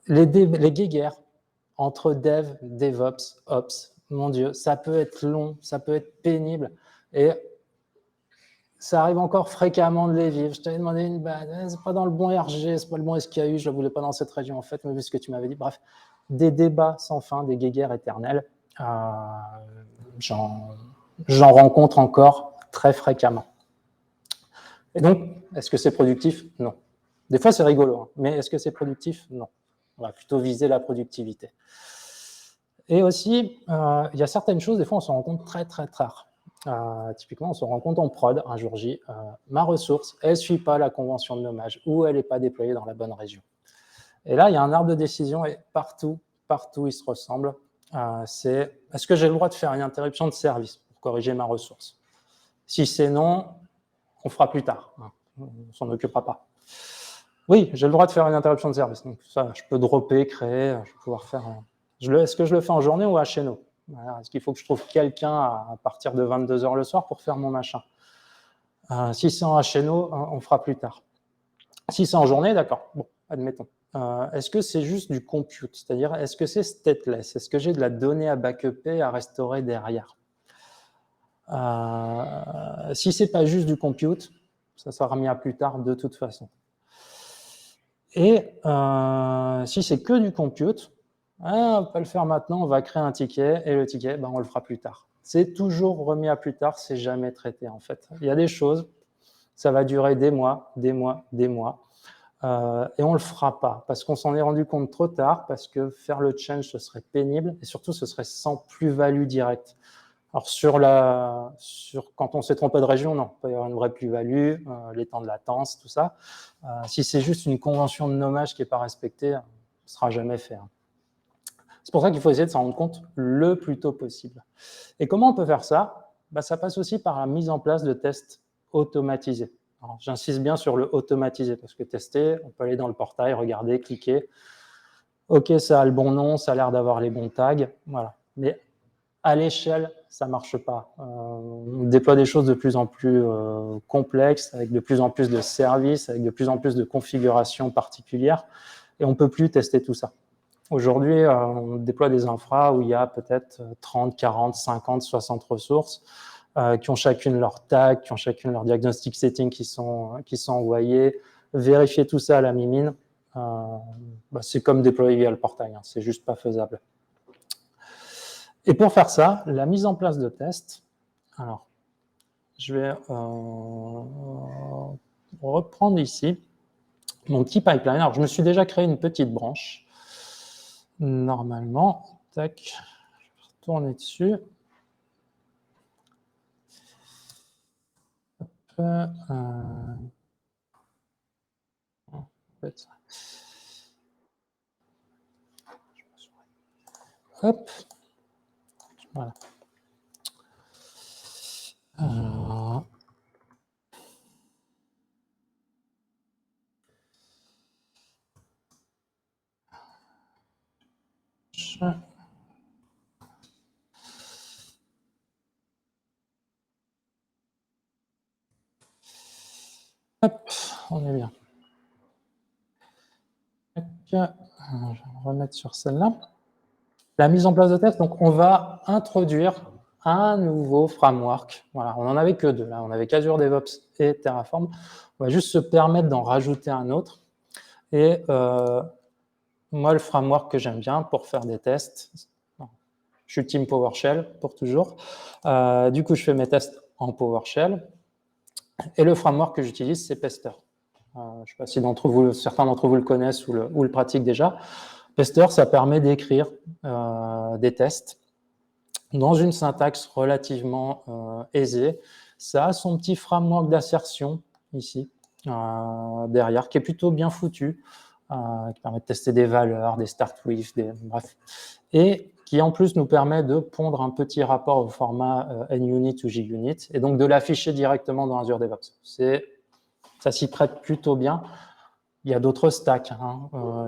Les guéguerres entre dev, DevOps, Ops, mon Dieu, ça peut être long, ça peut être pénible. Et ça arrive encore fréquemment de les vivre. Je t'avais demandé une base, c'est pas dans le bon RG, c'est pas le bon SKU, je ne voulais pas dans cette région en fait, mais vu ce que tu m'avais dit. Bref, des débats sans fin, des guéguerres éternelles. J'en rencontre encore très fréquemment. Et donc, est-ce que c'est productif? Non. Des fois, c'est rigolo, hein, mais est-ce que c'est productif? Non. On va plutôt viser la productivité. Et aussi, il y a certaines choses, des fois, on s'en rend compte très, très tard. Typiquement, on se rend compte en prod, un jour J, ma ressource, elle ne suit pas la convention de nommage ou elle n'est pas déployée dans la bonne région. Et là, il y a un arbre de décision et partout, ils se ressemblent. C'est, est-ce que j'ai le droit de faire une interruption de service pour corriger ma ressource? Si c'est non, on fera plus tard. On ne s'en occupera pas. Oui, j'ai le droit de faire une interruption de service. Donc ça, je peux dropper, créer, je vais pouvoir faire. Est-ce que je le fais en journée ou à Cheno? Voilà. Est-ce qu'il faut que je trouve quelqu'un à partir de 22 h le soir pour faire mon machin? Si c'est en Cheno, on fera plus tard. Si c'est en journée, d'accord. Bon, admettons. Est-ce que c'est juste du compute? C'est-à-dire, est-ce que c'est stateless? Est-ce que j'ai de la donnée à backuper, à restaurer derrière? Si c'est pas juste du compute, ça sera remis à plus tard de toute façon. Et si c'est que du compute, on va pas le faire maintenant, on va créer un ticket, et le ticket, on le fera plus tard. C'est toujours remis à plus tard, c'est jamais traité en fait. Il y a des choses, ça va durer des mois, des mois, des mois, et on le fera pas, parce qu'on s'en est rendu compte trop tard, parce que faire le change, ce serait pénible, et surtout, ce serait sans plus-value directe. Alors, quand on s'est trompé de région, non, il peut y avoir une vraie plus-value, les temps de latence, tout ça. Si c'est juste une convention de nommage qui n'est pas respectée, ce ne sera jamais fait. C'est pour ça qu'il faut essayer de s'en rendre compte le plus tôt possible. Et comment on peut faire ça? Ça passe aussi par la mise en place de tests automatisés. J'insiste bien sur le automatisé, parce que tester, on peut aller dans le portail, regarder, cliquer. OK, ça a le bon nom, ça a l'air d'avoir les bons tags, voilà. Mais à l'échelle, ça ne marche pas. On déploie des choses de plus en plus complexes, avec de plus en plus de services, avec de plus en plus de configurations particulières, et on ne peut plus tester tout ça. Aujourd'hui, on déploie des infras où il y a peut-être 30, 40, 50, 60 ressources qui ont chacune leur tag, qui ont chacune leur diagnostic setting qui sont envoyés. Vérifier tout ça à la mimine, c'est comme déployer via le portail, c'est juste pas faisable. Et pour faire ça, la mise en place de tests, alors, je vais reprendre ici mon petit pipeline. Alors, je me suis déjà créé une petite branche. Normalement, tac, je vais retourner dessus. Hop, voilà. Hop, on est bien. Je vais me remettre sur celle-là. La mise en place de test, donc on va introduire un nouveau framework. Voilà, on n'en avait que deux. Là, on avait qu'Azure DevOps et Terraform. On va juste se permettre d'en rajouter un autre. Et moi, le framework que j'aime bien pour faire des tests, je suis team PowerShell pour toujours. Du coup, je fais mes tests en PowerShell. Et le framework que j'utilise, c'est Pester. Je ne sais pas si certains d'entre vous le connaissent ou le pratiquent déjà. Pester, ça permet d'écrire des tests dans une syntaxe relativement aisée. Ça a son petit framework d'assertion ici, derrière, qui est plutôt bien foutu, qui permet de tester des valeurs, des start with, bref, et qui en plus nous permet de pondre un petit rapport au format NUnit ou JUnit, et donc de l'afficher directement dans Azure DevOps. Ça s'y prête plutôt bien. Il y a d'autres stacks,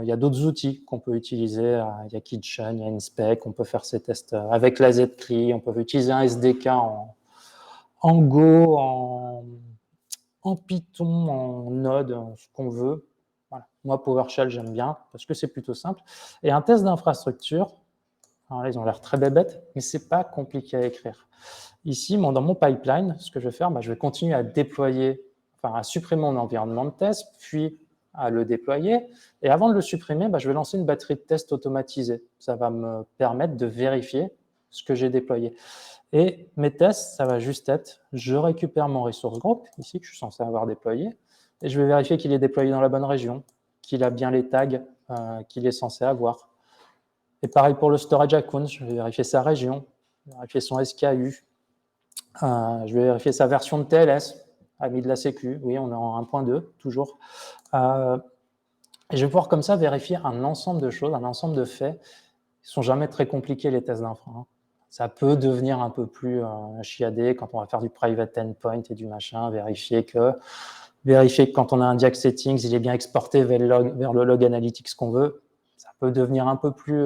il y a d'autres outils qu'on peut utiliser. Il y a Kitchen, il y a Inspec, on peut faire ces tests avec la Z-CLI, on peut utiliser un SDK en Go, en Python, en Node, ce qu'on veut. Voilà. Moi, PowerShell, j'aime bien parce que c'est plutôt simple. Et un test d'infrastructure, là, ils ont l'air très bébêtes, mais ce n'est pas compliqué à écrire. Ici, dans mon pipeline, ce que je vais faire, je vais continuer à déployer, à supprimer mon environnement de test, puis à le déployer. Et avant de le supprimer, je vais lancer une batterie de tests automatisée. Ça va me permettre de vérifier ce que j'ai déployé. Et mes tests, ça va juste être, je récupère mon resource group, ici, que je suis censé avoir déployé, et je vais vérifier qu'il est déployé dans la bonne région, qu'il a bien les tags qu'il est censé avoir. Et pareil pour le storage account, je vais vérifier sa région, vérifier son SKU, je vais vérifier sa version de TLS, ami de la Sécu, oui, on est en 1.2, toujours. Et je vais pouvoir comme ça vérifier un ensemble de choses, un ensemble de faits. Ils ne sont jamais très compliqués, les tests d'infra. Ça peut devenir un peu plus chiadé quand on va faire du private endpoint et du machin, vérifier que Vérifier que quand on a un Diag Settings, il est bien exporté vers le log analytics qu'on veut. Ça peut devenir un peu plus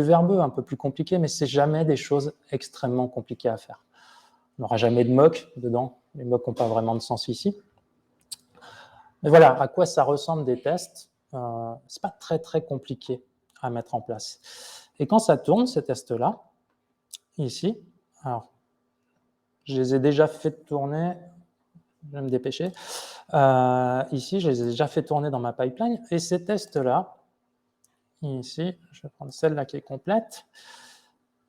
verbeux, un peu plus compliqué, mais c'est jamais des choses extrêmement compliquées à faire. On n'aura jamais de mock dedans. Les mocks n'ont pas vraiment de sens ici. Mais voilà, à quoi ça ressemble des tests. C'est pas très, très compliqué à mettre en place. Et quand ça tourne, ces tests-là, ici, alors, je les ai déjà fait tourner, je vais me dépêcher. Ici, je les ai déjà fait tourner dans ma pipeline. Et ces tests-là, ici, je vais prendre celle-là qui est complète,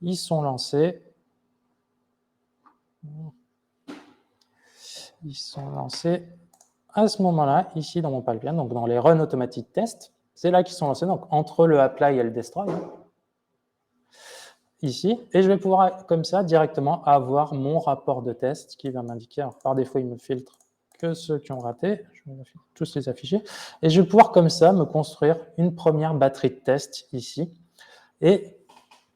ils sont lancés. Ils sont lancés à ce moment-là, ici dans mon pipeline, donc dans les run automatic tests. C'est là qu'ils sont lancés, donc entre le apply et le destroy. Ici, et je vais pouvoir, comme ça, directement avoir mon rapport de test qui va m'indiquer, alors par défaut, il me filtre que ceux qui ont raté, je vais tous les afficher, et je vais pouvoir, comme ça, me construire une première batterie de tests ici, et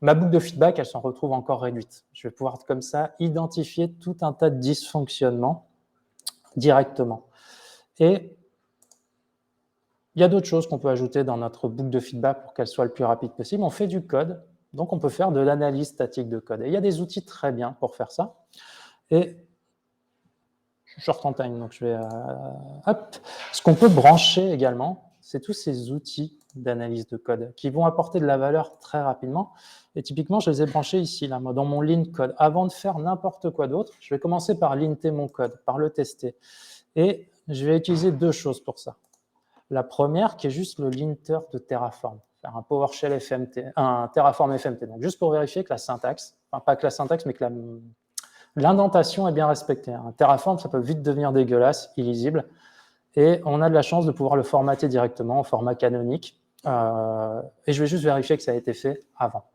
ma boucle de feedback, elle s'en retrouve encore réduite. Je vais pouvoir, comme ça, identifier tout un tas de dysfonctionnements directement. Et il y a d'autres choses qu'on peut ajouter dans notre boucle de feedback pour qu'elle soit le plus rapide possible. On fait du code, donc on peut faire de l'analyse statique de code. Et il y a des outils très bien pour faire ça. Et je suis short en time, donc je vais... hop. Ce qu'on peut brancher également, c'est tous ces outils d'analyse de code qui vont apporter de la valeur très rapidement. Et typiquement, je les ai branchés ici, là, dans mon lint code. Avant de faire n'importe quoi d'autre, je vais commencer par linter mon code, par le tester. Et je vais utiliser deux choses pour ça. La première, qui est juste le linter de Terraform, faire un PowerShell FMT, un Terraform FMT. Donc, juste pour vérifier que la syntaxe, enfin pas que la syntaxe, mais que l'indentation est bien respectée. Un Terraform, ça peut vite devenir dégueulasse, illisible, et on a de la chance de pouvoir le formater directement en format canonique. Et je vais juste vérifier que ça a été fait avant.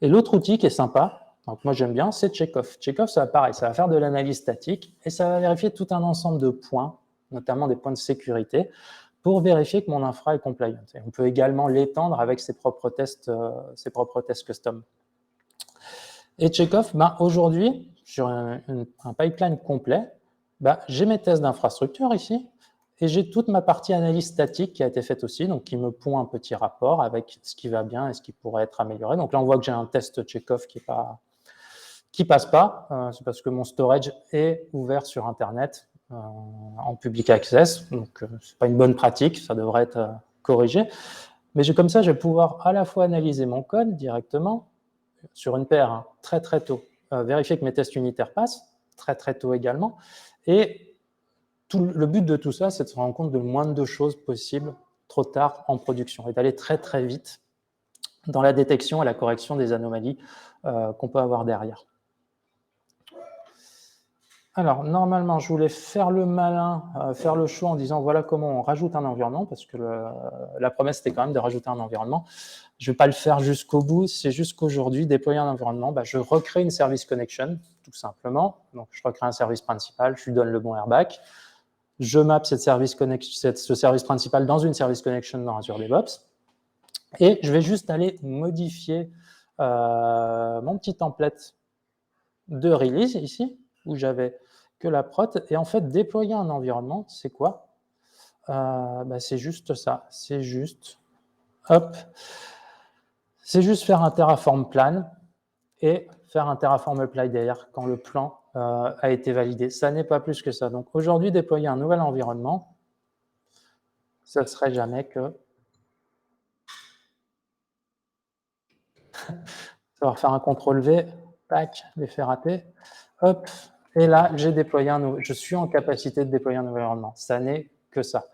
Et l'autre outil qui est sympa, donc moi j'aime bien, c'est Checkov. Checkov, ça va pareil, ça va faire de l'analyse statique et ça va vérifier tout un ensemble de points, notamment des points de sécurité, pour vérifier que mon infra est compliant. Et on peut également l'étendre avec ses propres tests custom. Et Checkov, aujourd'hui, sur un pipeline complet, j'ai mes tests d'infrastructure ici, et j'ai toute ma partie analyse statique qui a été faite aussi, donc qui me pond un petit rapport avec ce qui va bien et ce qui pourrait être amélioré. Donc là, on voit que j'ai un test Checkov qui passe pas. C'est parce que mon storage est ouvert sur Internet en public access, donc c'est pas une bonne pratique, ça devrait être corrigé. Mais comme ça, je vais pouvoir à la fois analyser mon code directement sur une paire très très tôt, vérifier que mes tests unitaires passent très très tôt également, et le but de tout ça, c'est de se rendre compte de le moins de choses possible trop tard en production et d'aller très très vite dans la détection et la correction des anomalies qu'on peut avoir derrière. Alors, normalement, je voulais faire le malin, faire le show en disant voilà comment on rajoute un environnement, parce que la promesse, c'était quand même de rajouter un environnement. Je ne vais pas le faire jusqu'au bout, c'est juste qu'aujourd'hui, déployer un environnement, je recrée une service connection, tout simplement. Donc, je recrée un service principal, je lui donne le bon airbag. Je map ce service principal dans une service connection dans Azure DevOps. Et je vais juste aller modifier mon petit template de release ici, où j'avais que la prod. Et en fait, déployer un environnement, c'est quoi? C'est juste ça. C'est juste, hop, c'est juste faire un Terraform plan et faire un Terraform apply derrière quand le plan a été validé. Ça n'est pas plus que ça. Donc aujourd'hui, déployer un nouvel environnement, ça ne serait jamais que... Ça va faire un CTRL-V, tac, l'effet raté, hop, et là, j'ai déployé je suis en capacité de déployer un environnement. Ça n'est que ça.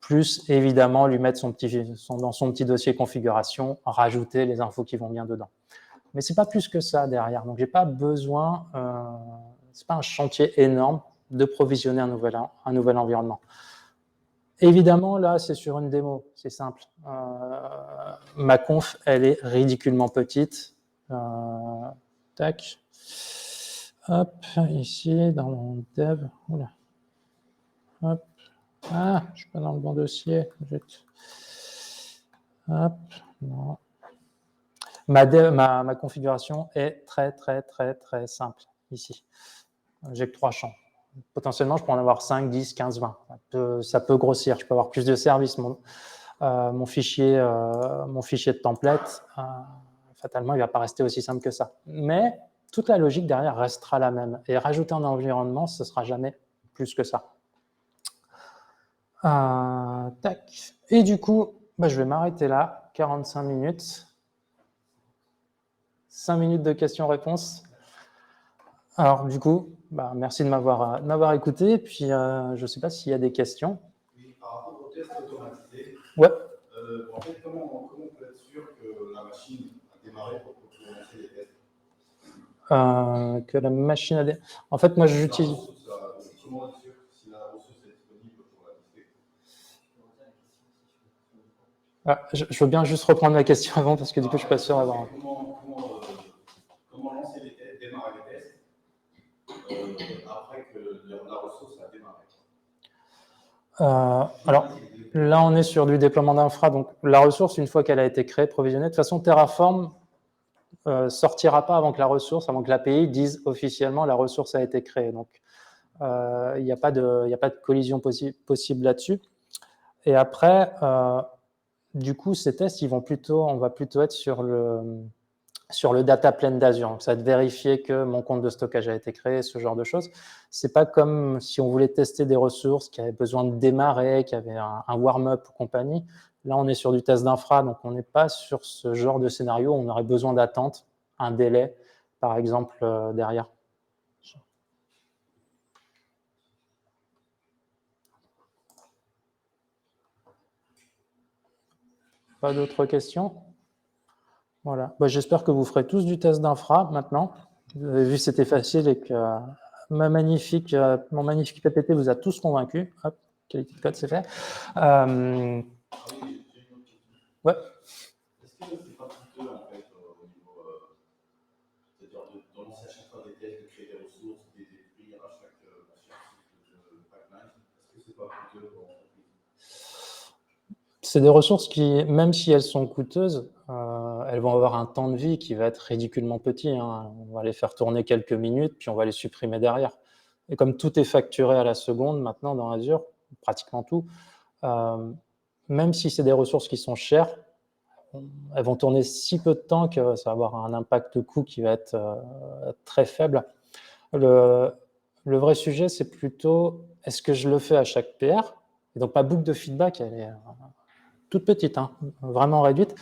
Plus, évidemment, lui mettre dans son petit dossier configuration, rajouter les infos qui vont bien dedans. Mais ce n'est pas plus que ça derrière. Donc, je n'ai pas besoin, ce n'est pas un chantier énorme de provisionner un nouvel environnement. Évidemment, là, c'est sur une démo, c'est simple. Ma conf, elle est ridiculement petite. Tac. Hop, ici, dans mon dev. Oula. Hop. Ah, je ne suis pas dans le bon dossier. Hop, non. Ma configuration est très, très, très, très simple ici. J'ai que 3 champs. Potentiellement, je peux en avoir 5, 10, 15, 20. Ça peut grossir. Je peux avoir plus de services. Mon fichier de template, fatalement, il ne va pas rester aussi simple que ça. Mais toute la logique derrière restera la même. Et rajouter un environnement, ce ne sera jamais plus que ça. Tac. Et du coup, je vais m'arrêter là. 45 minutes. 5 minutes de questions-réponses. Alors, du coup, merci de m'avoir écouté. Puis, je ne sais pas s'il y a des questions. Oui, par rapport au test automatisé, ouais. En fait, comment on peut être sûr que la machine a démarré pour lancer les tests que la machine a En fait, moi, j'utilise... Comment être sûr si la ressource est disponible pour la tester je veux bien juste reprendre ma question avant, parce que du coup, je ne suis pas sûr d'avoir... Comment lancer les tests, démarrer les tests après que la ressource a démarré alors, là, on est sur du déploiement d'infra. Donc, la ressource, une fois qu'elle a été créée, provisionnée, de toute façon, Terraform sortira pas avant que l'API dise officiellement la ressource a été créée. Donc, il n'y a pas de collision possible là-dessus. Et après, du coup, ces tests, on va plutôt être sur le data plane d'Azure. Donc, ça va être vérifier que mon compte de stockage a été créé, ce genre de choses. C'est pas comme si on voulait tester des ressources qui avaient besoin de démarrer, qui avaient un warm-up ou compagnie. Là, on est sur du test d'infra, donc on n'est pas sur ce genre de scénario où on aurait besoin d'attente, un délai, par exemple, derrière. Pas d'autres questions? Voilà. J'espère que vous ferez tous du test d'infra maintenant. Vous avez vu que c'était facile et que mon magnifique PPT vous a tous convaincus. Hop, qualité de code, c'est fait. Ouais. Est-ce que c'est pas coûteux en fait au niveau, c'est-à-dire de lancer à chaque fois des tests, de créer des ressources, de les détruire à chaque cycle de pipeline? Est-ce que c'est pas coûteux pour l'entreprise? C'est des ressources qui, même si elles sont coûteuses, elles vont avoir un temps de vie qui va être ridiculement petit. Hein. On va les faire tourner quelques minutes, puis on va les supprimer derrière. Et comme tout est facturé à la seconde maintenant dans Azure, pratiquement tout, même si c'est des ressources qui sont chères, elles vont tourner si peu de temps que ça va avoir un impact de coût qui va être très faible. Le vrai sujet, c'est plutôt, est-ce que je le fais à chaque PR? Et donc ma boucle de feedback, elle est toute petite, hein, vraiment réduite.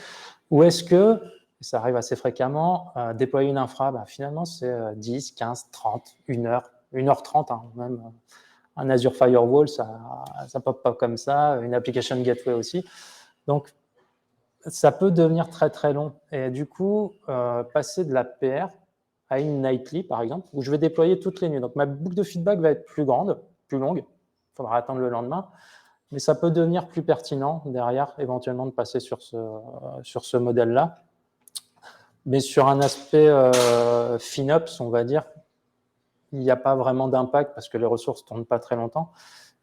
Ou est-ce que, ça arrive assez fréquemment, déployer une infra, finalement c'est 10, 15, 30, 1 heure, 1h30, hein, même un Azure Firewall, ça pop pas comme ça, une application gateway aussi. Donc, ça peut devenir très très long. Et du coup, passer de la PR à une nightly, par exemple, où je vais déployer toutes les nuits. Donc, ma boucle de feedback va être plus grande, plus longue. Il faudra attendre le lendemain. Mais ça peut devenir plus pertinent derrière, éventuellement, de passer sur ce modèle-là. Mais sur un aspect FinOps, on va dire, il n'y a pas vraiment d'impact parce que les ressources ne tournent pas très longtemps.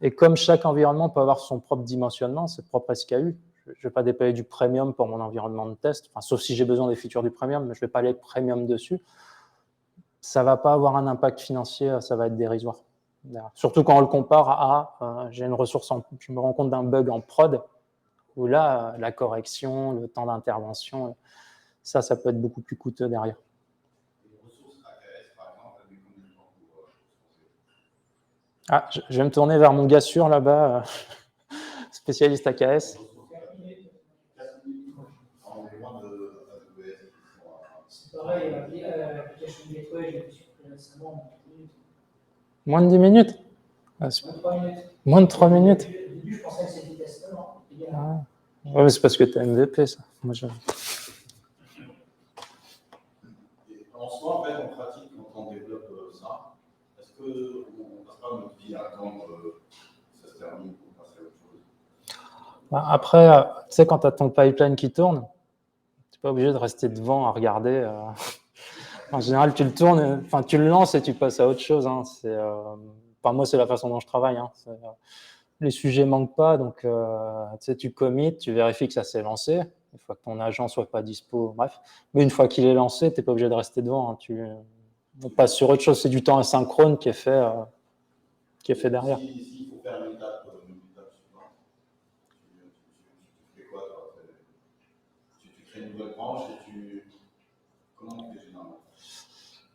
Et comme chaque environnement peut avoir son propre dimensionnement, ses propres SKU, je ne vais pas déployer du premium pour mon environnement de test, sauf si j'ai besoin des features du premium, mais je ne vais pas aller premium dessus. Ça ne va pas avoir un impact financier, ça va être dérisoire. Surtout quand on le compare à j'ai une ressource, je me rends compte d'un bug en prod, où là, la correction, le temps d'intervention, ça peut être beaucoup plus coûteux derrière. Les ressources AKS, par exemple, elles mettent combien de temps pour se je vais me tourner vers mon gars sûr là-bas, spécialiste AKS. C'est pareil, l'application Gateway, j'ai supprimé récemment. Moins de 10 minutes? Moins de 3 minutes. Au début, je pensais que c'était testament. Ouais, c'est parce que tu as MVP, ça. Moi, en soi, en fait, en pratique, quand on développe ça, est-ce qu'on ne passe pas notre vie à attendre que ça se termine pour passer à autre chose? Après, tu sais, quand tu as ton pipeline qui tourne, tu n'es pas obligé de rester devant à regarder. En général, tu le tournes, tu le lances et tu passes à autre chose. Hein. Moi, c'est la façon dont je travaille. Hein. Les sujets ne manquent pas, donc tu commits, tu vérifies que ça s'est lancé. Une fois que ton agent ne soit pas dispo, bref. Mais une fois qu'il est lancé, tu n'es pas obligé de rester devant. Hein. On passe sur autre chose. C'est du temps asynchrone qui est fait qui est fait derrière. S'il faut faire une étape suivante, tu fais quoi toi? Tu crées une nouvelle branche et comment tu fais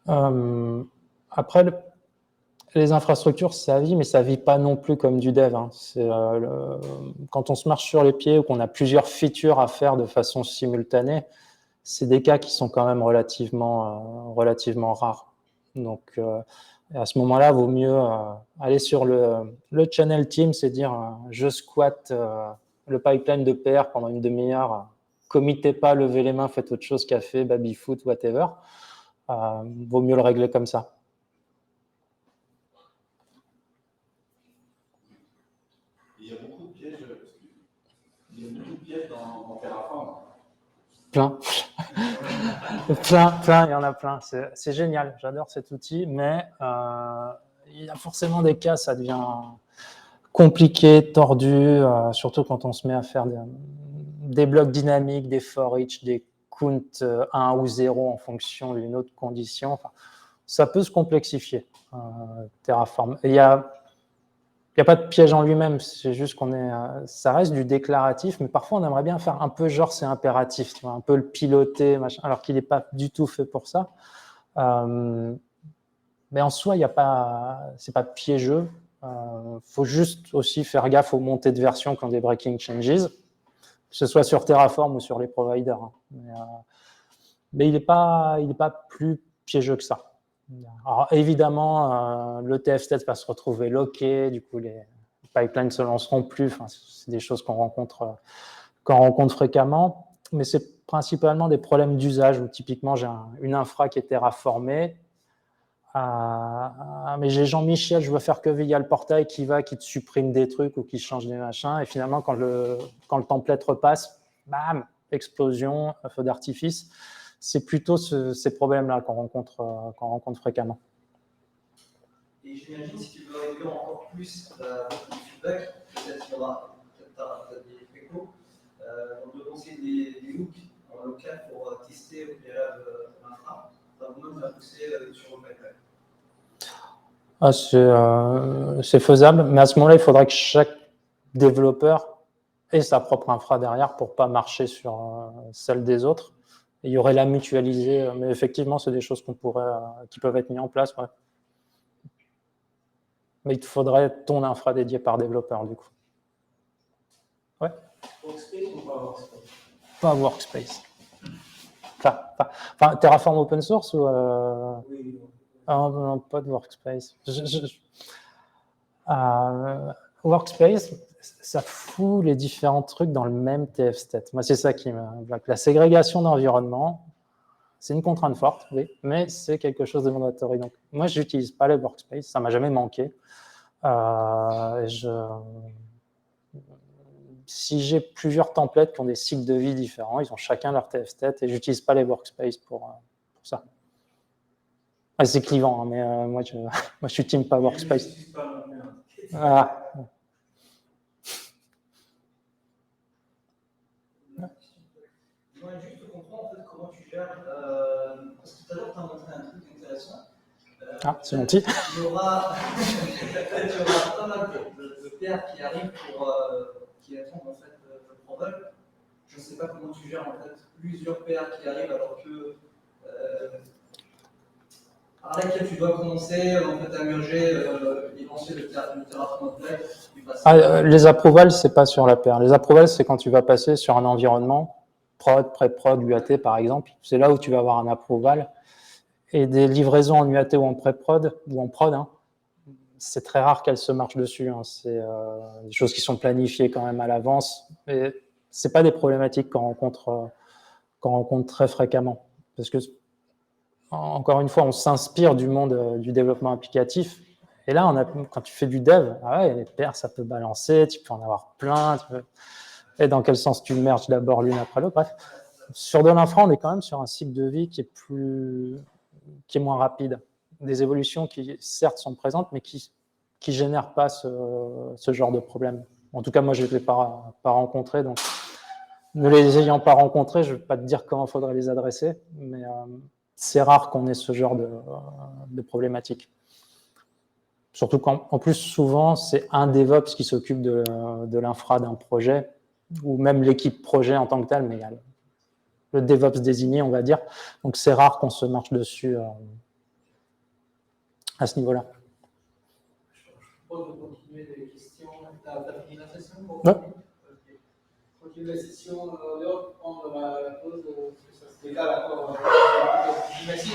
généralement? Après, les infrastructures, ça vit, mais ça vit pas non plus comme du dev. Hein. Quand on se marche sur les pieds ou qu'on a plusieurs features à faire de façon simultanée, c'est des cas qui sont quand même relativement rares. Donc, à ce moment-là, il vaut mieux aller sur le channel team, c'est dire je squatte le pipeline de PR pendant une demi-heure, committez pas, levez les mains, faites autre chose, café, baby-foot, whatever. Vaut mieux le régler comme ça. Il y a beaucoup de pièges, dans Terraform. Plein, il y en a plein. C'est génial, j'adore cet outil, mais il y a forcément des cas, ça devient compliqué, tordu, surtout quand on se met à faire des blocs dynamiques, des for each, des count 1 ou 0 en fonction d'une autre condition. Enfin, ça peut se complexifier, Terraform. Il n'y a pas de piège en lui-même, c'est juste ça reste du déclaratif, mais parfois on aimerait bien faire un peu genre c'est impératif, tu vois, un peu le piloter, machin, alors qu'il n'est pas du tout fait pour ça. Mais en soi, c'est pas piégeux. Faut juste aussi faire gaffe aux montées de version qui ont des breaking changes, que ce soit sur Terraform ou sur les providers. Hein. Mais il n'est pas plus piégeux que ça. Alors évidemment, le TF-state va se retrouver loqué, du coup les pipelines ne se lanceront plus. Enfin, c'est des choses qu'on rencontre fréquemment, mais c'est principalement des problèmes d'usage où typiquement j'ai une infra qui est terraformée. Mais j'ai Jean-Michel, je veux faire que via le portail qui te supprime des trucs ou qui change des machins. Et finalement, quand le template repasse, bam, explosion, feu d'artifice. C'est plutôt ces problèmes-là qu'on rencontre fréquemment. Et j'imagine si tu veux réduire encore plus le feedback, peut-être qu'il y aura des échos. On peut conseiller des hooks en local pour tester au préalable l'infra. Ça va vous même pousser sur le pipeline. C'est faisable, mais à ce moment-là, il faudrait que chaque développeur ait sa propre infra derrière pour ne pas marcher sur celle des autres. Et il y aurait la mutualisée, mais effectivement, c'est des choses qui peuvent être mises en place. Ouais. Mais il te faudrait ton infra dédié par développeur, du coup. Ouais. Workspace ou pas Workspace? Pas Workspace. Enfin, Terraform open source ou Oui. non, pas de Workspace. Workspace, ça fout les différents trucs dans le même TF-state. Moi, c'est ça qui me bloque. La ségrégation d'environnement, c'est une contrainte forte, oui, mais c'est quelque chose de mandatory. Donc, moi, je n'utilise pas les Workspace, ça ne m'a jamais manqué. Si j'ai plusieurs templates qui ont des cycles de vie différents, ils ont chacun leur TF-state et je n'utilise pas les Workspace pour ça. C'est clivant, hein, mais moi, je suis team pas Workspace. Ah. Moi, juste comprendre en fait comment tu gères, parce que tout à l'heure tu as montré un truc intéressant. C'est gentil. Il y aura pas mal de PR qui arrivent qui attendent en fait le problème. Je ne sais pas comment tu gères en fait plusieurs PR qui arrivent alors que par laquelle tu dois commencer en fait, à merger et lancer le Terraform Update. Les approvals, c'est pas sur la PR. Les approvals, c'est quand tu vas passer sur un environnement prod, pré-prod, UAT par exemple. C'est là où tu vas avoir un approval. Et des livraisons en UAT ou en pré-prod ou en prod, hein, c'est très rare qu'elles se marchent dessus. Hein. C'est des choses qui sont planifiées quand même à l'avance. Mais c'est pas des problématiques qu'on rencontre très fréquemment. Parce que encore une fois, on s'inspire du monde du développement applicatif. Et là, quand tu fais du dev, les pairs, ça peut balancer, tu peux en avoir plein. Et dans quel sens tu merges d'abord l'une après l'autre. Bref, sur de l'infra, on est quand même sur un cycle de vie qui est moins rapide. Des évolutions qui, certes, sont présentes, mais qui génèrent pas ce genre de problème. En tout cas, moi, je ne les ai pas rencontrés. Donc, ne les ayant pas rencontrés, je ne vais pas te dire comment il faudrait les adresser, mais c'est rare qu'on ait ce genre de problématique. Surtout qu'en en plus, souvent, c'est un DevOps qui s'occupe de l'infra d'un projet, ou même l'équipe projet en tant que telle, mais il y a le DevOps désigné, on va dire. Donc, c'est rare qu'on se marche dessus à ce niveau-là. Je propose de continuer les questions. Tu as fini la session pour Ouais. Ok. Continue la session dehors, prendre la pause, parce que ça se décale encore. Merci.